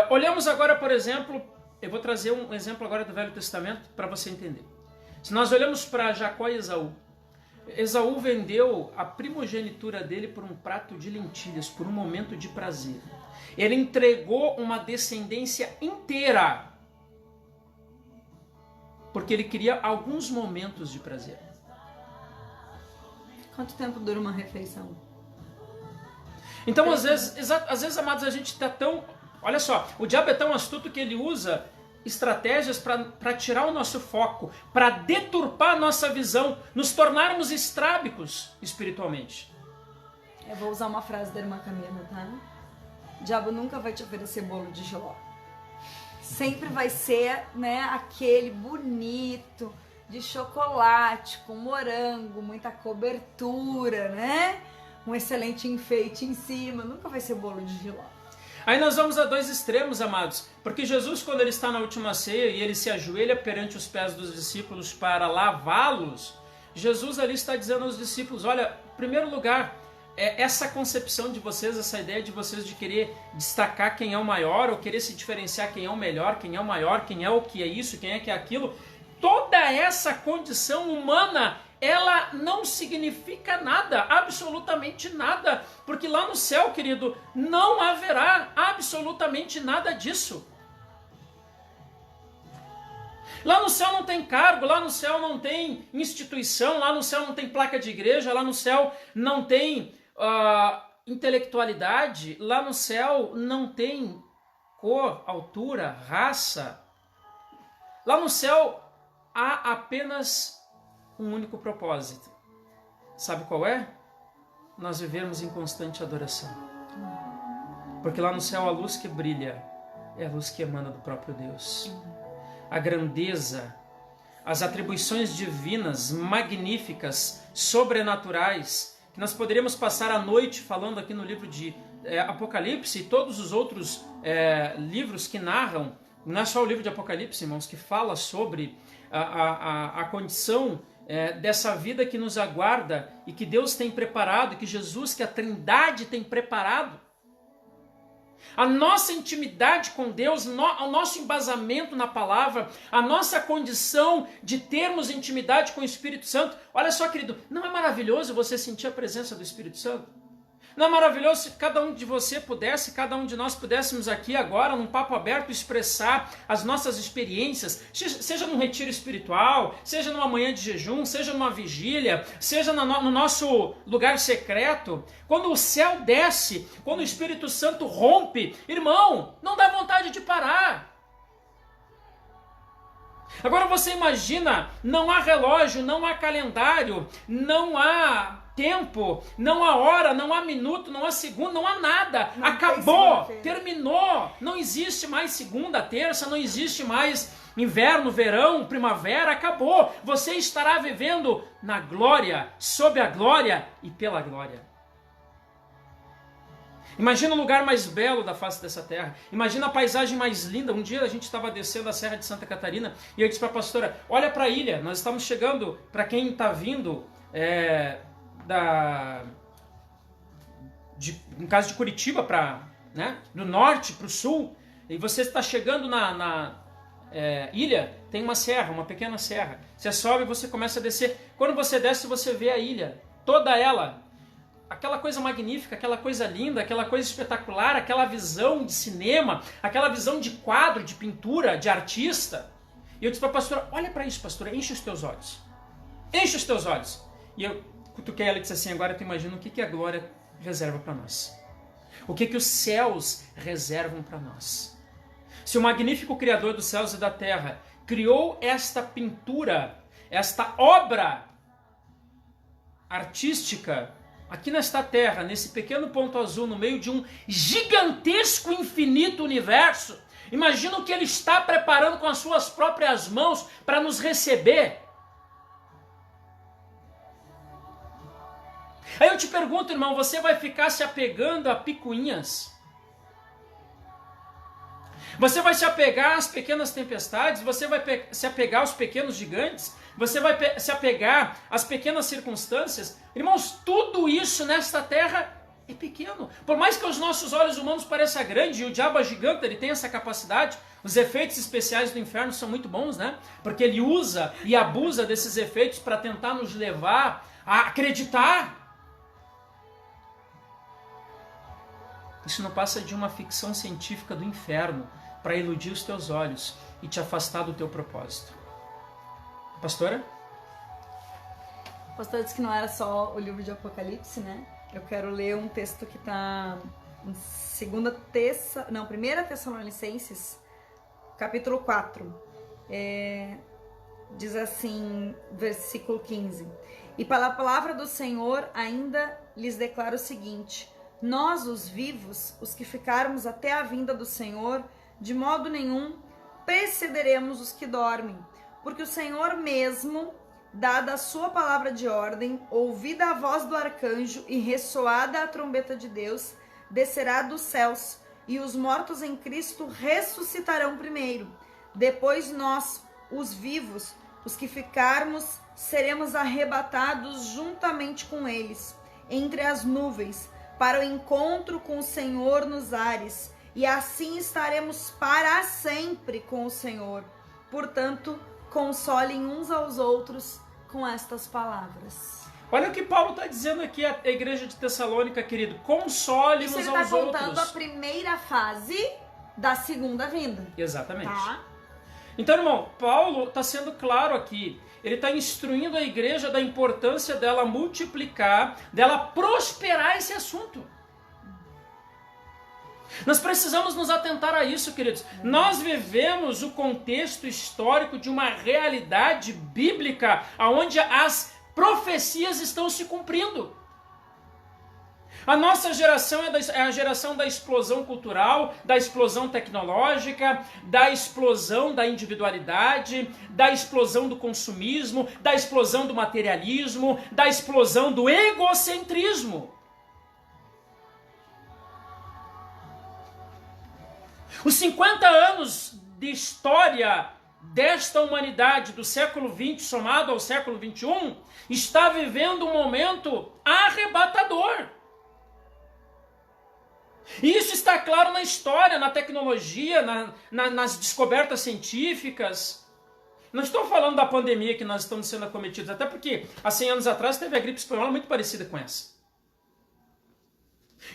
Olhamos agora, por exemplo, eu vou trazer um exemplo agora do Velho Testamento para você entender. Se nós olhamos para Jacó e Esaú, Esaú vendeu a primogenitura dele por um prato de lentilhas, por um momento de prazer. Ele entregou uma descendência inteira, porque ele queria alguns momentos de prazer. Quanto tempo dura uma refeição? Então, às vezes, amados, a gente está tão... Olha só, o diabo é tão astuto que ele usa estratégias para tirar o nosso foco, para deturpar a nossa visão, nos tornarmos estrábicos espiritualmente. Eu vou usar uma frase da irmã Camila, tá? O diabo nunca vai te oferecer bolo de jiló. Sempre vai ser, né, aquele bonito, de chocolate, com morango, muita cobertura, né? Um excelente enfeite em cima. Nunca vai ser bolo de jiló. Aí nós vamos a dois extremos, amados, porque Jesus, quando ele está na última ceia e ele se ajoelha perante os pés dos discípulos para lavá-los, Jesus ali está dizendo aos discípulos, olha, em primeiro lugar, essa concepção de vocês, essa ideia de vocês de querer destacar quem é o maior, ou querer se diferenciar quem é o melhor, quem é o maior, quem é o que é isso, quem é que é aquilo, toda essa condição humana, ela não significa nada, absolutamente nada, porque lá no céu, querido, não haverá absolutamente nada disso. Lá no céu não tem cargo, lá no céu não tem instituição, lá no céu não tem placa de igreja, lá no céu não tem intelectualidade, lá no céu não tem cor, altura, raça. Lá no céu há apenas um único propósito. Sabe qual é? Nós vivemos em constante adoração. Porque lá no céu a luz que brilha é a luz que emana do próprio Deus. A grandeza, as atribuições divinas, magníficas, sobrenaturais, que nós poderíamos passar a noite falando aqui no livro de Apocalipse e todos os outros livros que narram, não é só o livro de Apocalipse, irmãos, que fala sobre a condição dessa vida que nos aguarda e que Deus tem preparado, que Jesus, que a Trindade tem preparado. A nossa intimidade com Deus, o nosso embasamento na palavra, a nossa condição de termos intimidade com o Espírito Santo. Olha só, querido, não é maravilhoso você sentir a presença do Espírito Santo? Não é maravilhoso se cada um de você pudesse, cada um de nós pudéssemos aqui agora, num papo aberto, expressar as nossas experiências, seja num retiro espiritual, seja numa manhã de jejum, seja numa vigília, seja no nosso lugar secreto. Quando o céu desce, quando o Espírito Santo rompe, irmão, não dá vontade de parar. Agora você imagina, não há relógio, não há calendário, não há tempo, não há hora, não há minuto, não há segundo, não há nada. Não, acabou, terminou. Não existe mais segunda, terça, não existe mais inverno, verão, primavera, acabou. Você estará vivendo na glória, sob a glória e pela glória. Imagina o lugar mais belo da face dessa terra. Imagina a paisagem mais linda. Um dia a gente estava descendo a Serra de Santa Catarina e eu disse para a pastora, olha para a ilha, nós estamos chegando, para quem está vindo no caso de Curitiba, do norte para o sul, e você está chegando na ilha, tem uma serra, uma pequena serra. Você sobe e você começa a descer. Quando você desce, você vê a ilha, toda ela. Aquela coisa magnífica, aquela coisa linda, aquela coisa espetacular, aquela visão de cinema, aquela visão de quadro, de pintura, de artista. E eu disse para a pastora, olha para isso, pastora, enche os teus olhos. Enche os teus olhos. E eu cutuquei ela e disse assim, agora tu imagina o que a glória reserva para nós. O que os céus reservam para nós. Se o magnífico Criador dos céus e da terra criou esta pintura, esta obra artística, aqui nesta terra, nesse pequeno ponto azul, no meio de um gigantesco, infinito universo, imagina o que Ele está preparando com as suas próprias mãos para nos receber. Aí eu te pergunto, irmão, você vai ficar se apegando a picuinhas? Você vai se apegar às pequenas tempestades? Você vai se apegar aos pequenos gigantes? Você vai se apegar às pequenas circunstâncias? Irmãos, tudo isso nesta terra é pequeno. Por mais que aos nossos olhos humanos pareça grande, e o diabo é gigante, ele tem essa capacidade. Os efeitos especiais do inferno são muito bons, né? Porque ele usa e abusa desses efeitos para tentar nos levar a acreditar. Isso não passa de uma ficção científica do inferno para iludir os teus olhos e te afastar do teu propósito. Pastora? O pastor disse que não era só o livro de Apocalipse, né? Eu quero ler um texto que está em 1 Tessalonicenses, capítulo 4. Diz assim, versículo 15. E pela palavra do Senhor ainda lhes declaro o seguinte: nós, os vivos, os que ficarmos até a vinda do Senhor, de modo nenhum precederemos os que dormem, porque o Senhor mesmo, dada a sua palavra de ordem, ouvida a voz do arcanjo e ressoada a trombeta de Deus, descerá dos céus, e os mortos em Cristo ressuscitarão primeiro. Depois nós, os vivos, os que ficarmos, seremos arrebatados juntamente com eles, entre as nuvens, para o encontro com o Senhor nos ares, e assim estaremos para sempre com o Senhor. Portanto, consolem uns aos outros com estas palavras. Olha o que Paulo está dizendo aqui à igreja de Tessalônica, querido. Console uns aos outros. Ele está contando a primeira fase da segunda vinda. Exatamente. Tá? Então, irmão, Paulo está sendo claro aqui. Ele está instruindo a igreja da importância dela multiplicar, dela prosperar esse assunto. Nós precisamos nos atentar a isso, queridos. Nós vivemos o contexto histórico de uma realidade bíblica onde as profecias estão se cumprindo. A nossa geração é a geração da explosão cultural, da explosão tecnológica, da explosão da individualidade, da explosão do consumismo, da explosão do materialismo, da explosão do egocentrismo. Os 50 anos de história desta humanidade do século XX somado ao século XXI está vivendo um momento arrebatador. E isso está claro na história, na tecnologia, nas descobertas científicas. Não estou falando da pandemia que nós estamos sendo acometidos, até porque há 100 anos atrás teve a gripe espanhola muito parecida com essa.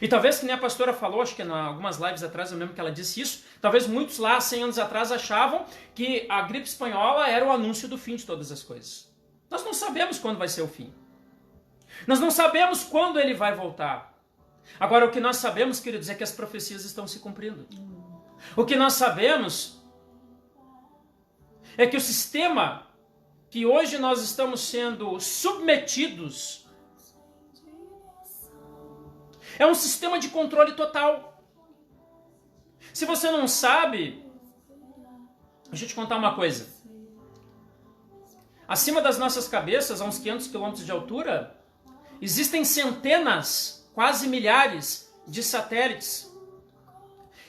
E talvez, que nem a pastora falou, acho que em algumas lives atrás eu lembro que ela disse isso, talvez muitos lá, 100 anos atrás, achavam que a gripe espanhola era o anúncio do fim de todas as coisas. Nós não sabemos quando vai ser o fim. Nós não sabemos quando ele vai voltar. Agora, o que nós sabemos, queridos, é que as profecias estão se cumprindo. O que nós sabemos é que o sistema que hoje nós estamos sendo submetidos é um sistema de controle total. Se você não sabe, deixa eu te contar uma coisa. Acima das nossas cabeças, a uns 500 quilômetros de altura, existem centenas, quase milhares de satélites.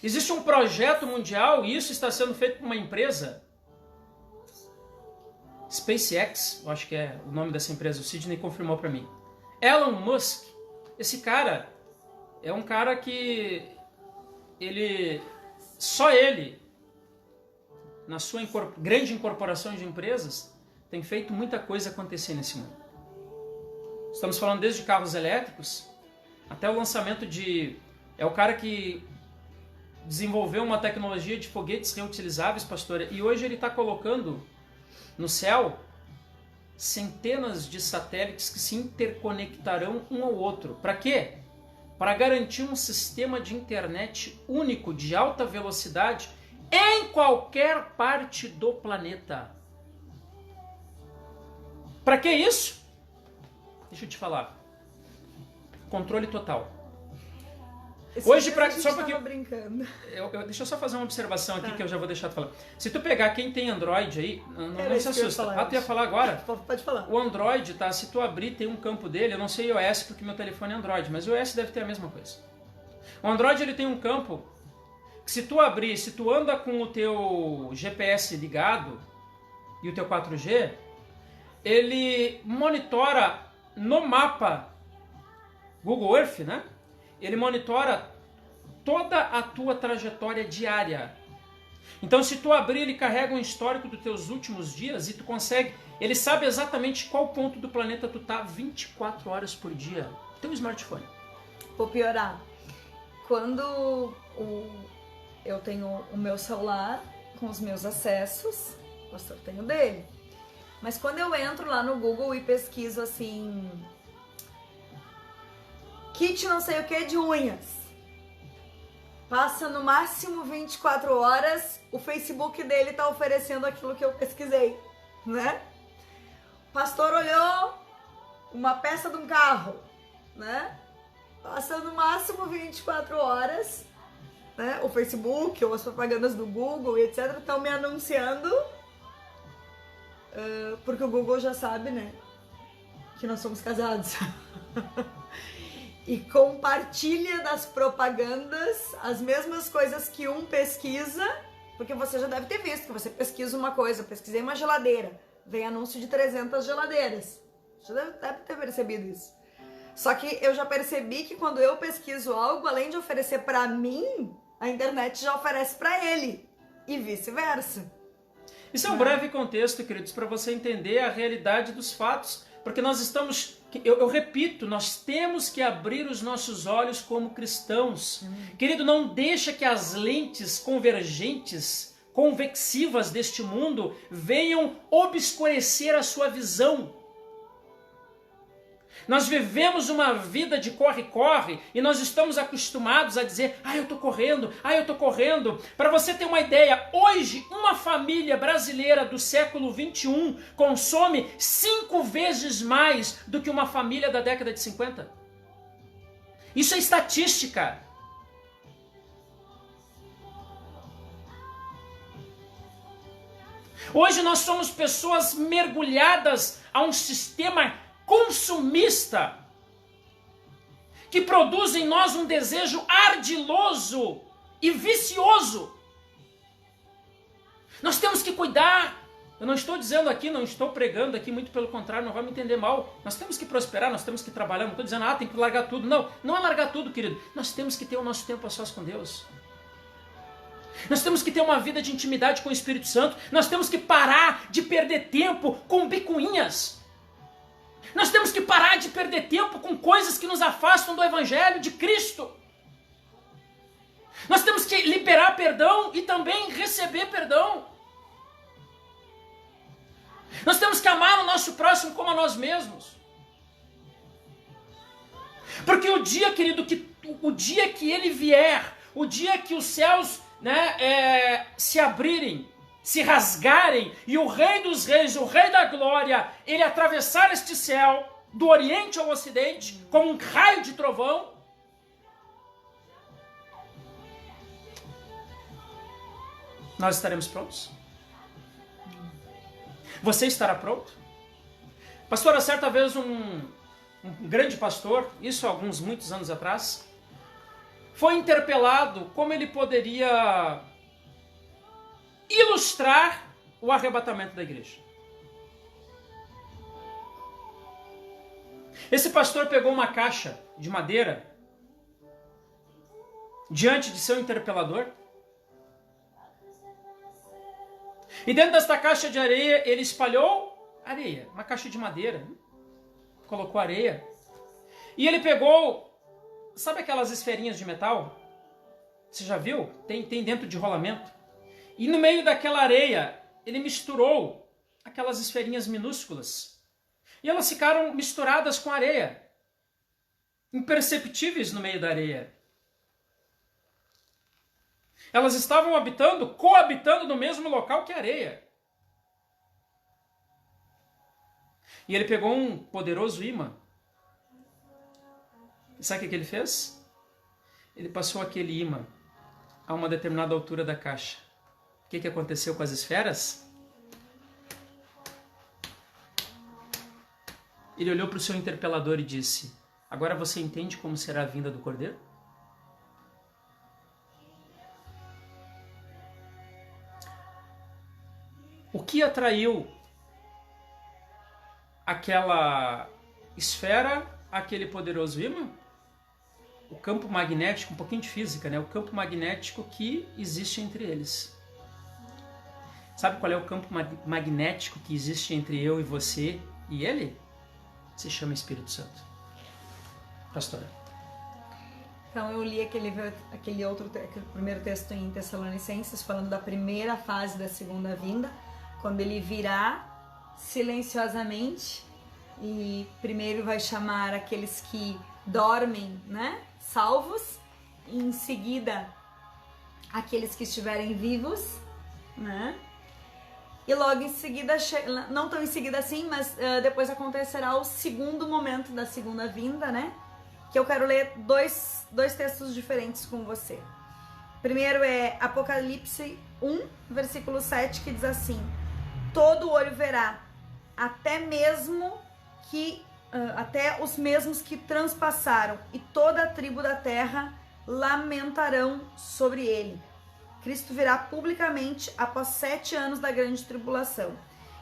Existe um projeto mundial, e isso está sendo feito por uma empresa, SpaceX, eu acho que é o nome dessa empresa, o Sidney confirmou para mim. Elon Musk, esse cara é um cara que só ele, na sua grande incorporação de empresas, tem feito muita coisa acontecer nesse mundo. Estamos falando desde carros elétricos até o lançamento é o cara que desenvolveu uma tecnologia de foguetes reutilizáveis, pastora, e hoje ele está colocando no céu centenas de satélites que se interconectarão um ao outro. Para quê? Para garantir um sistema de internet único, de alta velocidade, em qualquer parte do planeta. Para que isso? Deixa eu te falar. Controle total. Hoje, só porque brincando. Deixa eu só fazer uma observação aqui, que eu já vou deixar de falar. Se tu pegar quem tem Android aí, não se assusta. Tu ia falar agora? Pode falar. O Android, tá? Se tu abrir, tem um campo dele, eu não sei iOS porque meu telefone é Android, mas o iOS deve ter a mesma coisa. O Android, ele tem um campo que se tu abrir, se tu anda com o teu GPS ligado e o teu 4G, ele monitora no mapa Google Earth, né? Ele monitora toda a tua trajetória diária. Então, se tu abrir, ele carrega um histórico dos teus últimos dias e tu consegue... Ele sabe exatamente qual ponto do planeta tu tá 24 horas por dia. Teu smartphone. Vou piorar. Quando eu tenho o meu celular com os meus acessos, o pastor tem o dele. Mas quando eu entro lá no Google e pesquiso assim... kit não sei o que de unhas. Passa no máximo 24 horas, o Facebook dele tá oferecendo aquilo que eu pesquisei, né? O pastor olhou uma peça de um carro, né? Passa no máximo 24 horas, né? O Facebook ou as propagandas do Google e etc. estão me anunciando, porque o Google já sabe, né? Que nós somos casados. E compartilha das propagandas as mesmas coisas que um pesquisa, porque você já deve ter visto que você pesquisa uma coisa, eu pesquisei uma geladeira, vem anúncio de 300 geladeiras. Você deve ter percebido isso. Só que eu já percebi que quando eu pesquiso algo, além de oferecer para mim, a internet já oferece para ele e vice-versa. Isso é um breve contexto, queridos, para você entender a realidade dos fatos, porque nós estamos... Eu repito, nós temos que abrir os nossos olhos como cristãos. Querido, não deixa que as lentes convergentes, convexivas deste mundo venham obscurecer a sua visão. Nós vivemos uma vida de corre-corre e nós estamos acostumados a dizer: eu tô correndo, eu tô correndo. Para você ter uma ideia, hoje uma família brasileira do século XXI consome 5 vezes mais do que uma família da década de 50. Isso é estatística. Hoje nós somos pessoas mergulhadas a um sistema consumista que produz em nós um desejo ardiloso e vicioso. Nós temos que cuidar. Eu não estou dizendo aqui, não estou pregando aqui, muito pelo contrário, não vai me entender mal. Nós temos que prosperar, nós temos que trabalhar. Não estou dizendo, tem que largar tudo. Não, não é largar tudo, querido. Nós temos que ter o nosso tempo a sós com Deus. Nós temos que ter uma vida de intimidade com o Espírito Santo. Nós temos que parar de perder tempo com bicuinhas. Nós temos que parar de perder tempo com coisas que nos afastam do Evangelho de Cristo. Nós temos que liberar perdão e também receber perdão. Nós temos que amar o nosso próximo como a nós mesmos. Porque o dia, querido, o dia que ele vier, o dia que os céus se abrirem, se rasgarem, e o Rei dos Reis, o Rei da Glória, ele atravessar este céu, do Oriente ao Ocidente, como um raio de trovão, nós estaremos prontos? Você estará pronto? Pastora, certa vez um grande pastor, isso há muitos anos atrás, foi interpelado como ele poderia ilustrar o arrebatamento da igreja. Esse pastor pegou uma caixa de madeira diante de seu interpelador, e dentro desta caixa de areia ele espalhou areia, uma caixa de madeira, colocou areia, e ele pegou, sabe aquelas esferinhas de metal? Você já viu? Tem dentro de rolamento. E no meio daquela areia, ele misturou aquelas esferinhas minúsculas. E elas ficaram misturadas com areia. Imperceptíveis no meio da areia. Elas estavam coabitando no mesmo local que a areia. E ele pegou um poderoso ímã. E sabe o que ele fez? Ele passou aquele ímã a uma determinada altura da caixa. O que aconteceu com as esferas? Ele olhou para o seu interpelador e disse: agora você entende como será a vinda do Cordeiro? O que atraiu aquela esfera, aquele poderoso ímã? O campo magnético, um pouquinho de física, né? O campo magnético que existe entre eles. Sabe qual é o campo magnético que existe entre eu e você e ele? Se chama Espírito Santo. Pastora. Então eu li aquele primeiro texto em Tessalonicenses, falando da primeira fase da segunda vinda, quando ele virá silenciosamente e primeiro vai chamar aqueles que dormem, né, salvos, e em seguida aqueles que estiverem vivos, né, e logo em seguida, não tão em seguida assim, mas depois acontecerá o segundo momento da segunda vinda, né, que eu quero ler dois textos diferentes com você. Primeiro é Apocalipse 1, versículo 7, que diz assim: todo olho verá, até os mesmos que transpassaram, e toda a tribo da terra lamentarão sobre ele. Cristo virá publicamente após 7 anos da grande tribulação.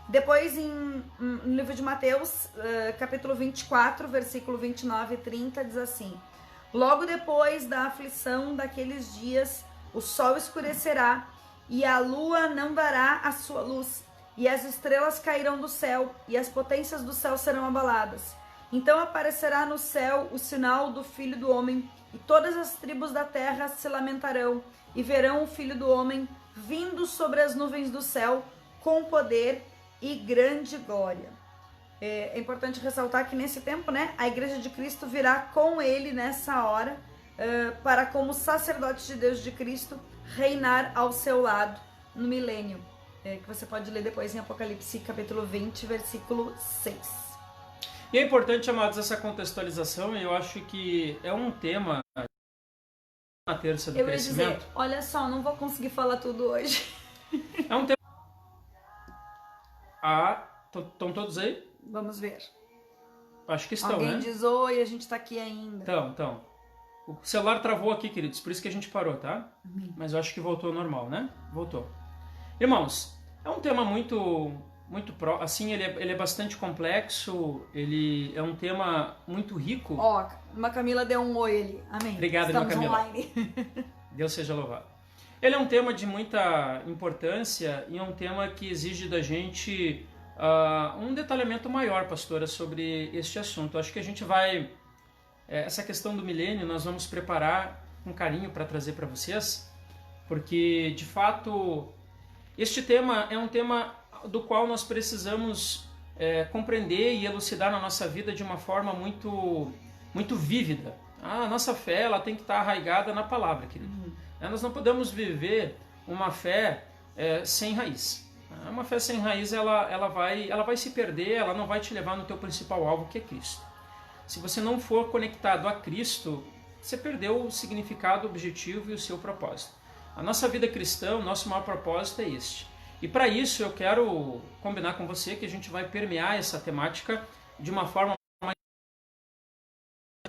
Depois, no livro de Mateus, capítulo 24, versículo 29 e 30, diz assim: logo depois da aflição daqueles dias, o sol escurecerá, e a lua não dará a sua luz, e as estrelas cairão do céu, e as potências do céu serão abaladas. Então aparecerá no céu o sinal do Filho do Homem, e todas as tribos da terra se lamentarão, e verão o Filho do Homem vindo sobre as nuvens do céu, com poder e grande glória. É importante ressaltar que nesse tempo, né, a Igreja de Cristo virá com ele nessa hora, para como sacerdote de Deus de Cristo, reinar ao seu lado no milênio. Que você pode ler depois em Apocalipse capítulo 20, versículo 6. E é importante, amados, essa contextualização, e eu acho que é um tema na terça do crescimento. Eu ia dizer, olha só, não vou conseguir falar tudo hoje. É um tema... estão todos aí? Vamos ver. Acho que estão, Alguém né? diz oi, a gente tá aqui ainda. Então. O celular travou aqui, queridos, por isso que a gente parou, tá? Amém. Mas eu acho que voltou ao normal, né? Voltou. Irmãos, é um tema assim, ele é bastante complexo, ele é um tema muito rico. Ó, uma Camila deu um oi ali. Amém. Obrigado, Estamos Camila. online. Deus seja louvado. Ele é um tema de muita importância e é um tema que exige da gente um detalhamento maior, pastora, sobre este assunto. Acho que a gente vai... essa questão do milênio nós vamos preparar com carinho para trazer para vocês, porque, de fato, este tema é um tema do qual nós precisamos compreender e elucidar na nossa vida de uma forma muito, muito vívida. A nossa fé ela tem que estar arraigada na palavra, querido. Nós não podemos viver uma fé sem raiz. Uma fé sem raiz ela vai se perder, ela não vai te levar no teu principal alvo, que é Cristo. Se você não for conectado a Cristo, você perdeu o significado, o objetivo e o seu propósito. A nossa vida cristã, o nosso maior propósito é este. E para isso eu quero combinar com você que a gente vai permear essa temática de uma forma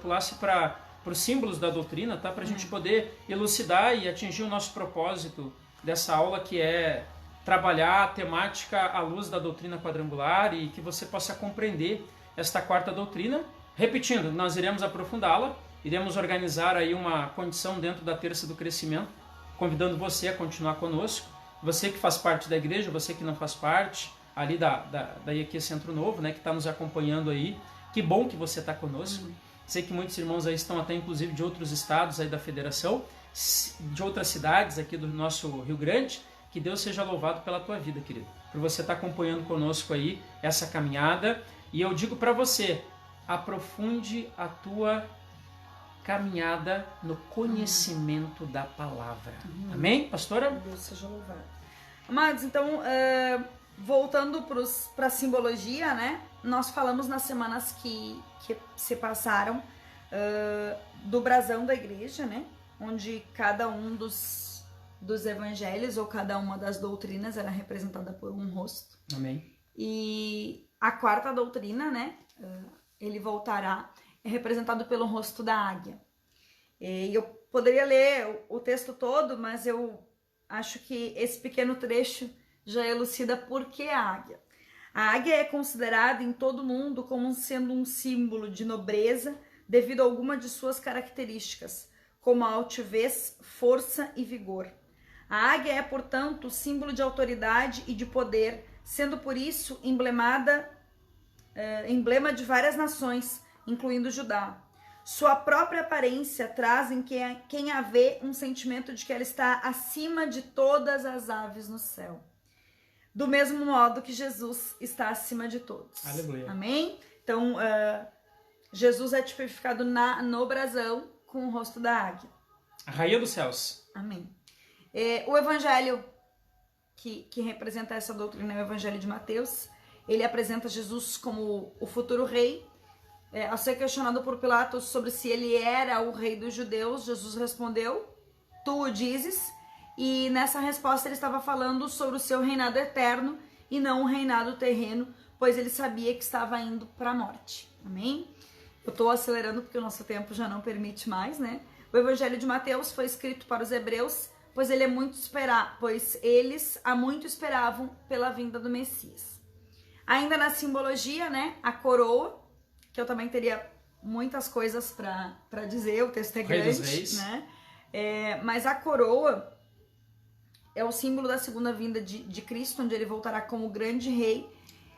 mais para os símbolos da doutrina, tá? Para a gente poder elucidar e atingir o nosso propósito dessa aula, que é trabalhar a temática à luz da doutrina quadrangular e que você possa compreender esta quarta doutrina. Repetindo, nós iremos aprofundá-la, iremos organizar aí uma condição dentro da terça do crescimento, convidando você a continuar conosco, você que faz parte da igreja, você que não faz parte, ali da IEQ Centro Novo, né, que está nos acompanhando aí, que bom que você está conosco. Sei que muitos irmãos aí estão até inclusive de outros estados aí da federação, de outras cidades aqui do nosso Rio Grande. Que Deus seja louvado pela tua vida, querido, por você estar acompanhando conosco aí essa caminhada. E eu digo para você, aprofunde a tua caminhada no conhecimento da palavra. Amém, pastora? Deus seja louvado. Amados, então, voltando para a simbologia, né? Nós falamos nas semanas que se passaram do brasão da igreja, né? Onde cada um dos evangelhos ou cada uma das doutrinas era representada por um rosto. Amém. E a quarta doutrina, né? Ele voltará, é representado pelo rosto da águia. E eu poderia ler o texto todo, mas eu acho que esse pequeno trecho já elucida por que a águia. A águia é considerada em todo o mundo como sendo um símbolo de nobreza devido a alguma de suas características, como a altivez, força e vigor. A águia é, portanto, símbolo de autoridade e de poder, sendo por isso emblema de várias nações, incluindo Judá. Sua própria aparência traz em quem a vê um sentimento de que ela está acima de todas as aves no céu. Do mesmo modo que Jesus está acima de todos. Aleluia. Amém? Então, Jesus é tipificado no brasão com o rosto da águia. A rainha dos céus. Amém. O evangelho que representa essa doutrina é o evangelho de Mateus. Ele apresenta Jesus como o futuro rei. Ao ser questionado por Pilatos sobre se ele era o rei dos judeus, Jesus respondeu: tu o dizes. E nessa resposta ele estava falando sobre o seu reinado eterno e não o reinado terreno, pois ele sabia que estava indo para a morte. Amém? Eu estou acelerando porque o nosso tempo já não permite mais, né? O evangelho de Mateus foi escrito para os hebreus, pois eles há muito esperavam pela vinda do Messias. Ainda na simbologia, né, a coroa, que eu também teria muitas coisas para dizer, o texto é grande, né? Mas a coroa é o símbolo da segunda vinda de Cristo, onde ele voltará como grande rei.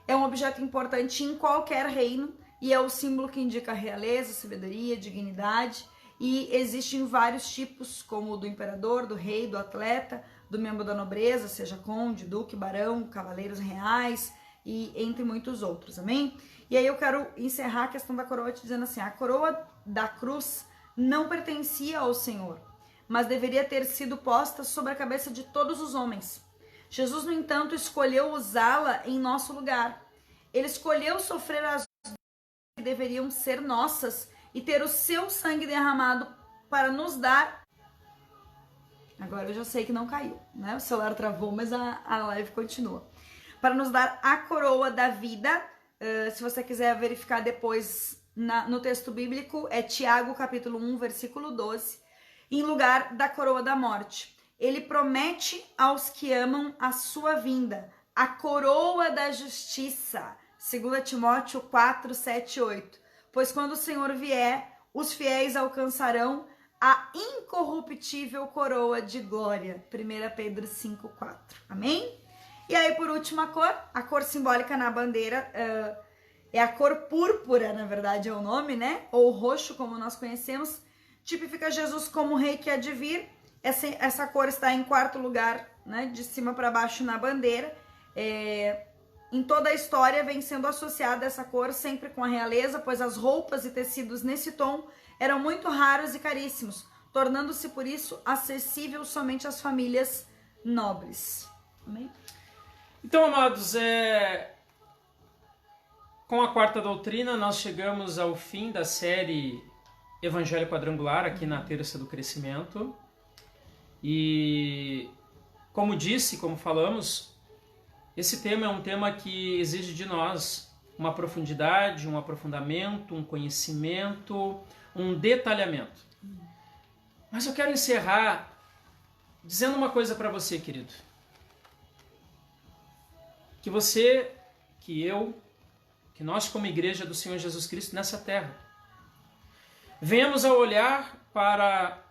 É um objeto importante em qualquer reino e é o símbolo que indica realeza, sabedoria, dignidade. E existem vários tipos, como o do imperador, do rei, do atleta, do membro da nobreza, seja conde, duque, barão, cavaleiros reais e entre muitos outros, amém? E aí eu quero encerrar a questão da coroa te dizendo assim, a coroa da cruz não pertencia ao Senhor, mas deveria ter sido posta sobre a cabeça de todos os homens. Jesus, no entanto, escolheu usá-la em nosso lugar. Ele escolheu sofrer as que deveriam ser nossas e ter o seu sangue derramado para nos dar. Agora eu já sei que não caiu, né? O celular travou, mas a live continua. Para nos dar a coroa da vida. Se você quiser verificar depois no texto bíblico, é Tiago capítulo 1, versículo 12. Em lugar da coroa da morte. Ele promete aos que amam a sua vinda, a coroa da justiça. 2 Timóteo 4, 7 e 8. Pois quando o Senhor vier, os fiéis alcançarão a incorruptível coroa de glória. 1 Pedro 5, 4. Amém? E aí, por último, a cor simbólica na bandeira é a cor púrpura, na verdade é o nome, né? Ou roxo, como nós conhecemos. Tipifica Jesus como rei que há de vir. Essa cor está em quarto lugar, né? De cima para baixo na bandeira. Em toda a história vem sendo associada essa cor sempre com a realeza, pois as roupas e tecidos nesse tom eram muito raros e caríssimos, tornando-se por isso acessível somente às famílias nobres. Amém? Então, amados, com a quarta doutrina nós chegamos ao fim da série Evangelho Quadrangular aqui na Terça do Crescimento. E como disse, como falamos, esse tema é um tema que exige de nós uma profundidade, um aprofundamento, um conhecimento, um detalhamento. Mas eu quero encerrar dizendo uma coisa para você, querido. Que você, que eu, que nós como igreja do Senhor Jesus Cristo nessa terra, venhamos a olhar para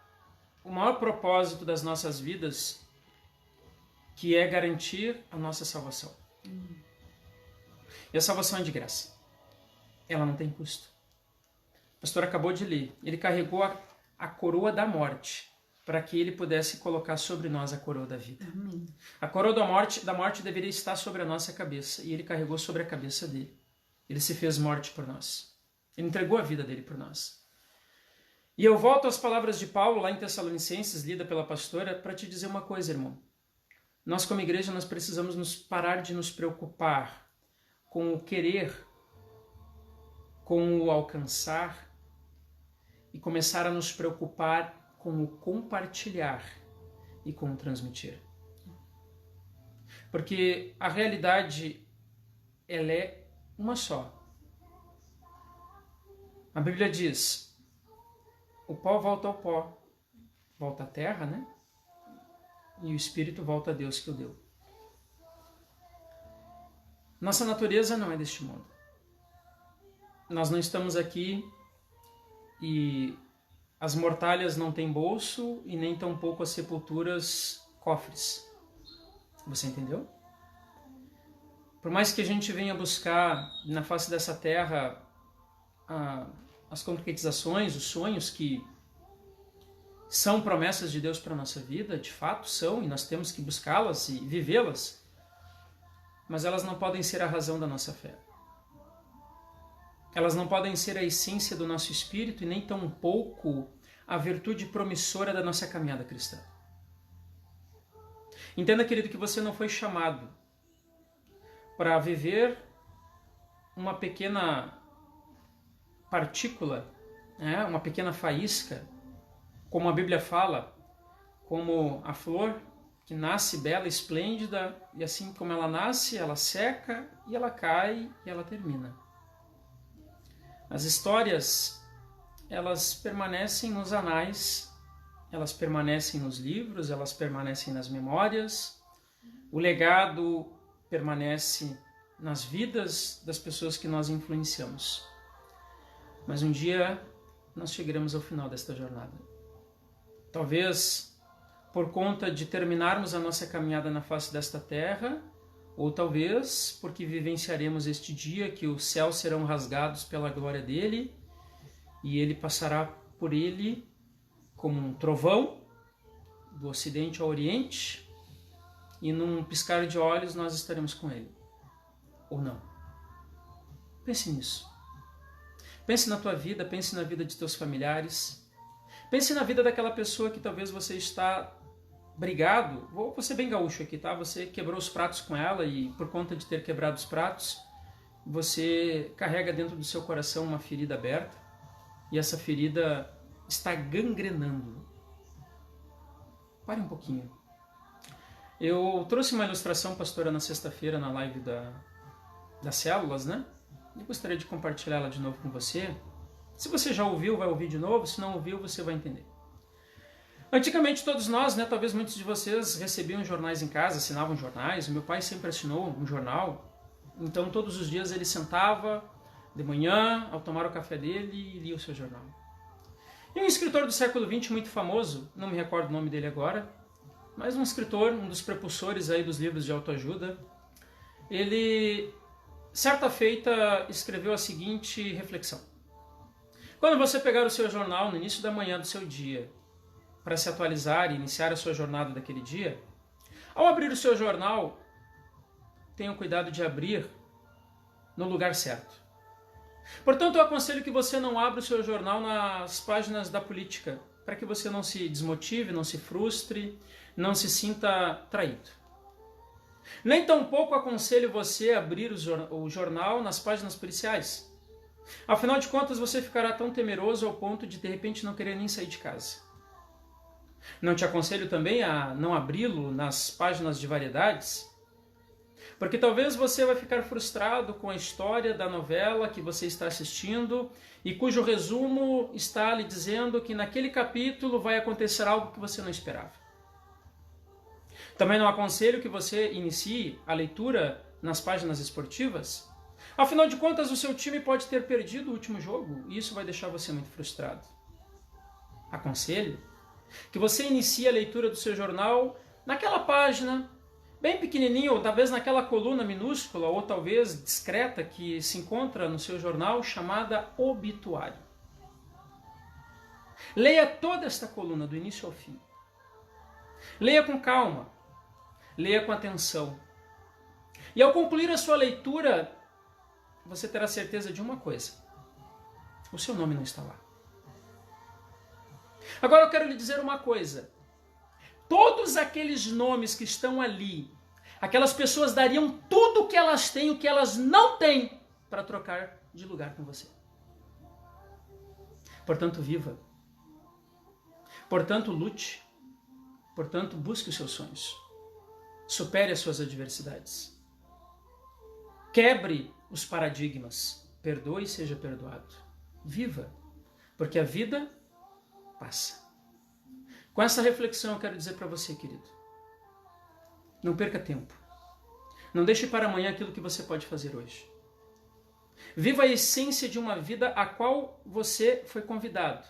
o maior propósito das nossas vidas, que é garantir a nossa salvação. E a salvação é de graça. Ela não tem custo. O pastor acabou de ler. Ele carregou a coroa da morte para que ele pudesse colocar sobre nós a coroa da vida. Amém. A coroa da morte deveria estar sobre a nossa cabeça e ele carregou sobre a cabeça dele. Ele se fez morte por nós. Ele entregou a vida dele por nós. E eu volto às palavras de Paulo lá em Tessalonicenses, lida pela pastora, para te dizer uma coisa, irmão. Nós como igreja nós precisamos parar de nos preocupar com o querer, com o alcançar e começar a nos preocupar com o compartilhar e com o transmitir. Porque a realidade, ela é uma só. A Bíblia diz, o pó volta ao pó, volta à terra, né? E o Espírito volta a Deus que o deu. Nossa natureza não é deste mundo. Nós não estamos aqui e as mortalhas não têm bolso e nem tampouco as sepulturas cofres. Você entendeu? Por mais que a gente venha buscar na face dessa terra as concretizações, os sonhos que são promessas de Deus para a nossa vida, de fato são, e nós temos que buscá-las e vivê-las, mas elas não podem ser a razão da nossa fé. Elas não podem ser a essência do nosso espírito e nem tampouco a virtude promissora da nossa caminhada cristã. Entenda, querido, que você não foi chamado para viver uma pequena partícula, uma pequena faísca, como a Bíblia fala, como a flor que nasce bela, esplêndida, e assim como ela nasce, ela seca, e ela cai, e ela termina. As histórias, elas permanecem nos anais, elas permanecem nos livros, elas permanecem nas memórias, o legado permanece nas vidas das pessoas que nós influenciamos. Mas um dia nós chegaremos ao final desta jornada. Talvez por conta de terminarmos a nossa caminhada na face desta terra, ou talvez porque vivenciaremos este dia que os céus serão rasgados pela glória dele e ele passará por ele como um trovão do ocidente ao oriente e num piscar de olhos nós estaremos com ele. Ou não. Pense nisso. Pense na tua vida, pense na vida de teus familiares. Pense na vida daquela pessoa que talvez você está brigado. Vou ser bem gaúcho aqui, tá? Você quebrou os pratos com ela e por conta de ter quebrado os pratos, você carrega dentro do seu coração uma ferida aberta e essa ferida está gangrenando. Pare um pouquinho. Eu trouxe uma ilustração, pastora, na sexta-feira na live das células, né? Eu gostaria de compartilhar ela de novo com você. Se você já ouviu, vai ouvir de novo. Se não ouviu, você vai entender. Antigamente, todos nós, né, talvez muitos de vocês recebiam jornais em casa, assinavam jornais. O meu pai sempre assinou um jornal. Então, todos os dias ele sentava de manhã, ao tomar o café dele, e lia o seu jornal. E um escritor do século XX muito famoso, não me recordo o nome dele agora, mas um escritor, um dos prepulsores aí dos livros de autoajuda, ele, certa feita, escreveu a seguinte reflexão. Quando você pegar o seu jornal no início da manhã do seu dia, para se atualizar e iniciar a sua jornada daquele dia, ao abrir o seu jornal, tenha cuidado de abrir no lugar certo. Portanto, eu aconselho que você não abra o seu jornal nas páginas da política, para que você não se desmotive, não se frustre, não se sinta traído. Nem tampouco aconselho você abrir o jornal nas páginas policiais. Afinal de contas, você ficará tão temeroso ao ponto de repente não querer nem sair de casa. Não te aconselho também a não abri-lo nas páginas de variedades, porque talvez você vai ficar frustrado com a história da novela que você está assistindo e cujo resumo está lhe dizendo que naquele capítulo vai acontecer algo que você não esperava. Também não aconselho que você inicie a leitura nas páginas esportivas. Afinal de contas, o seu time pode ter perdido o último jogo e isso vai deixar você muito frustrado. Aconselho que você inicie a leitura do seu jornal naquela página bem pequenininha, ou talvez naquela coluna minúscula, ou talvez discreta, que se encontra no seu jornal, chamada obituário. Leia toda esta coluna, do início ao fim. Leia com calma, leia com atenção. E ao concluir a sua leitura, você terá certeza de uma coisa: o seu nome não está lá. Agora eu quero lhe dizer uma coisa. Todos aqueles nomes que estão ali, aquelas pessoas dariam tudo o que elas têm, o que elas não têm, para trocar de lugar com você. Portanto, viva. Portanto, lute. Portanto, busque os seus sonhos. Supere as suas adversidades. Quebre os paradigmas. Perdoe e seja perdoado. Viva. Porque a vida passa. Com essa reflexão eu quero dizer para você, querido, não perca tempo. Não deixe para amanhã aquilo que você pode fazer hoje. Viva a essência de uma vida a qual você foi convidado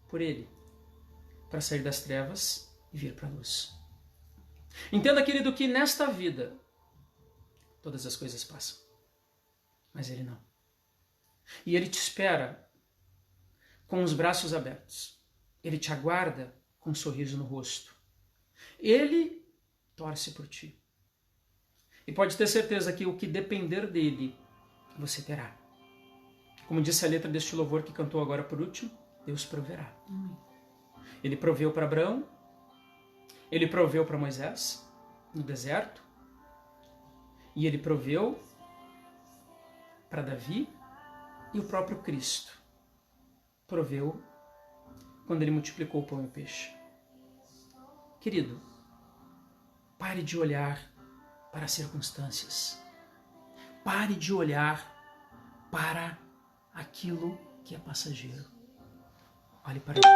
por Ele para sair das trevas e vir para a luz. Entenda, querido, que nesta vida todas as coisas passam, mas Ele não. E Ele te espera com os braços abertos. Ele te aguarda com um sorriso no rosto. Ele torce por ti. E pode ter certeza que o que depender dele, você terá. Como disse a letra deste louvor que cantou agora por último, Deus proverá. Ele proveu para Abraão, ele proveu para Moisés no deserto, e ele proveu para Davi, e o próprio Cristo proveu quando ele multiplicou o pão e o peixe. Querido, pare de olhar para as circunstâncias. Pare de olhar para aquilo que é passageiro. Olhe para Ele.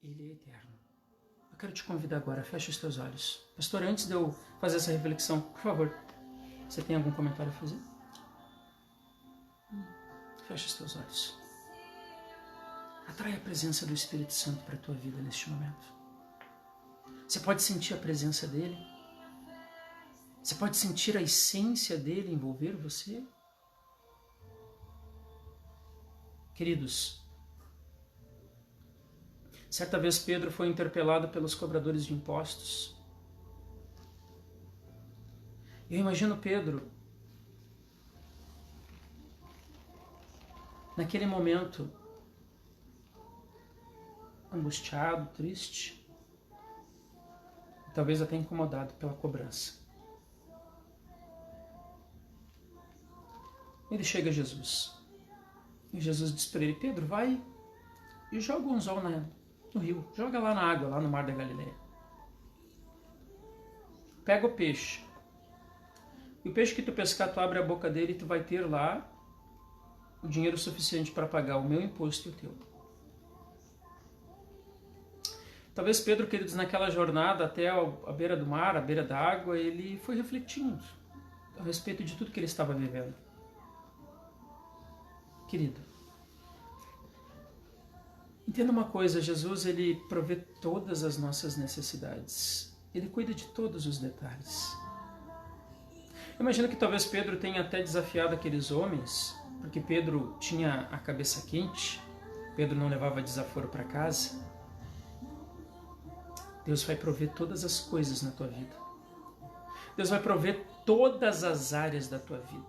Ele é eterno. Eu quero te convidar agora, feche os teus olhos. Pastor, antes de eu fazer essa reflexão, por favor, você tem algum comentário a fazer? Feche os teus olhos. Atrai a presença do Espírito Santo para a tua vida neste momento. Você pode sentir a presença dele? Você pode sentir a essência dele envolver você? Queridos, certa vez Pedro foi interpelado pelos cobradores de impostos. Eu imagino Pedro, naquele momento, angustiado, triste, talvez até incomodado pela cobrança. Ele chega a Jesus. E Jesus diz para ele: Pedro, vai e joga um anzol no rio. Joga lá na água, lá no mar da Galileia. Pega o peixe. E o peixe que tu pescar, tu abre a boca dele e tu vai ter lá o dinheiro suficiente para pagar o meu imposto e o teu. Talvez Pedro, queridos, naquela jornada até a beira do mar, à beira da água, ele foi refletindo a respeito de tudo que ele estava vivendo. Querido, entenda uma coisa, Jesus, ele provê todas as nossas necessidades. Ele cuida de todos os detalhes. Eu imagino que talvez Pedro tenha até desafiado aqueles homens, porque Pedro tinha a cabeça quente, Pedro não levava desaforo para casa. Deus vai prover todas as coisas na tua vida. Deus vai prover todas as áreas da tua vida.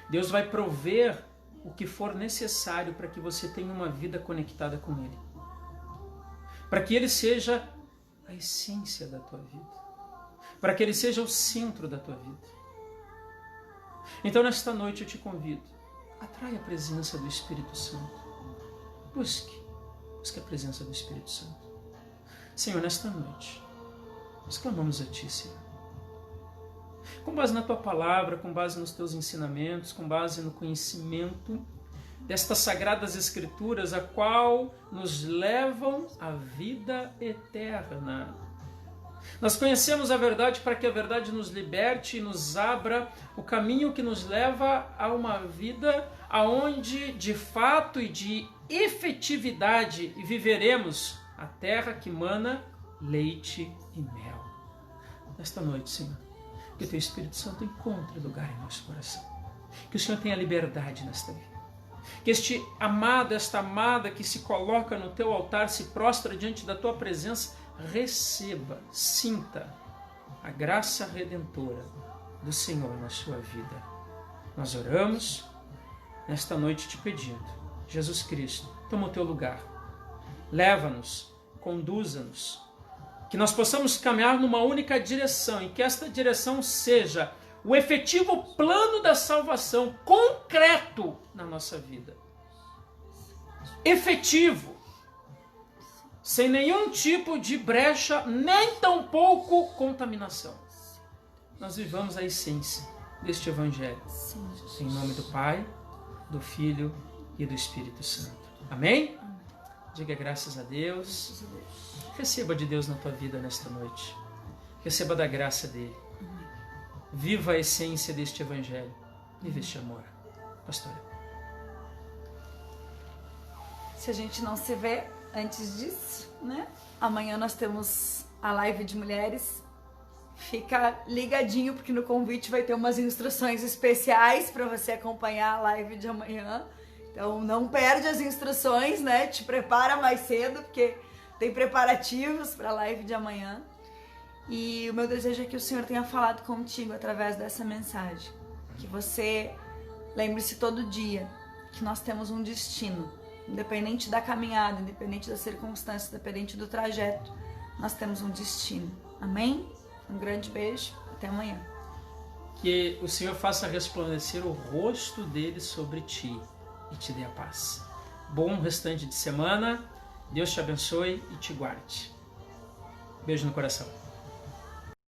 Deus vai prover o que for necessário para que você tenha uma vida conectada com Ele. Para que Ele seja a essência da tua vida. Para que Ele seja o centro da tua vida. Então, nesta noite eu te convido. Atrai a presença do Espírito Santo. Busque a presença do Espírito Santo. Senhor, nesta noite, nós clamamos a Ti, Senhor. Com base na Tua palavra, com base nos Teus ensinamentos, com base no conhecimento destas sagradas Escrituras, a qual nos levam à vida eterna. Nós conhecemos a verdade para que a verdade nos liberte e nos abra o caminho que nos leva a uma vida aonde, de fato e de efetividade, viveremos a terra que mana leite e mel. Nesta noite, Senhor, que o Teu Espírito Santo encontre lugar em nosso coração. Que o Senhor tenha liberdade nesta vida. Que este amado, esta amada que se coloca no Teu altar, se prostra diante da Tua presença, receba, sinta a graça redentora do Senhor na sua vida. Nós oramos nesta noite te pedindo: Jesus Cristo, toma o Teu lugar. Leva-nos, conduza-nos, que nós possamos caminhar numa única direção e que esta direção seja o efetivo plano da salvação concreto na nossa vida. Efetivo, sem nenhum tipo de brecha, nem tampouco contaminação. Nós vivamos a essência deste Evangelho. Em nome do Pai, do Filho e do Espírito Santo. Amém? Diga graças a Deus. Receba de Deus na tua vida nesta noite. Receba da graça dele. Viva a essência deste Evangelho. Viva este amor. Pastora. Se a gente não se vê antes disso, né? Amanhã nós temos a live de mulheres. Fica ligadinho, porque no convite vai ter umas instruções especiais para você acompanhar a live de amanhã. Então não perde as instruções, né? Te prepara mais cedo, porque tem preparativos para a live de amanhã. E o meu desejo é que o Senhor tenha falado contigo através dessa mensagem. Que você lembre-se todo dia que nós temos um destino. Independente da caminhada, independente das circunstâncias, independente do trajeto, nós temos um destino. Amém? Um grande beijo. Até amanhã. Que o Senhor faça resplandecer o rosto dele sobre ti e te dê a paz. Bom restante de semana. Deus te abençoe e te guarde. Beijo no coração.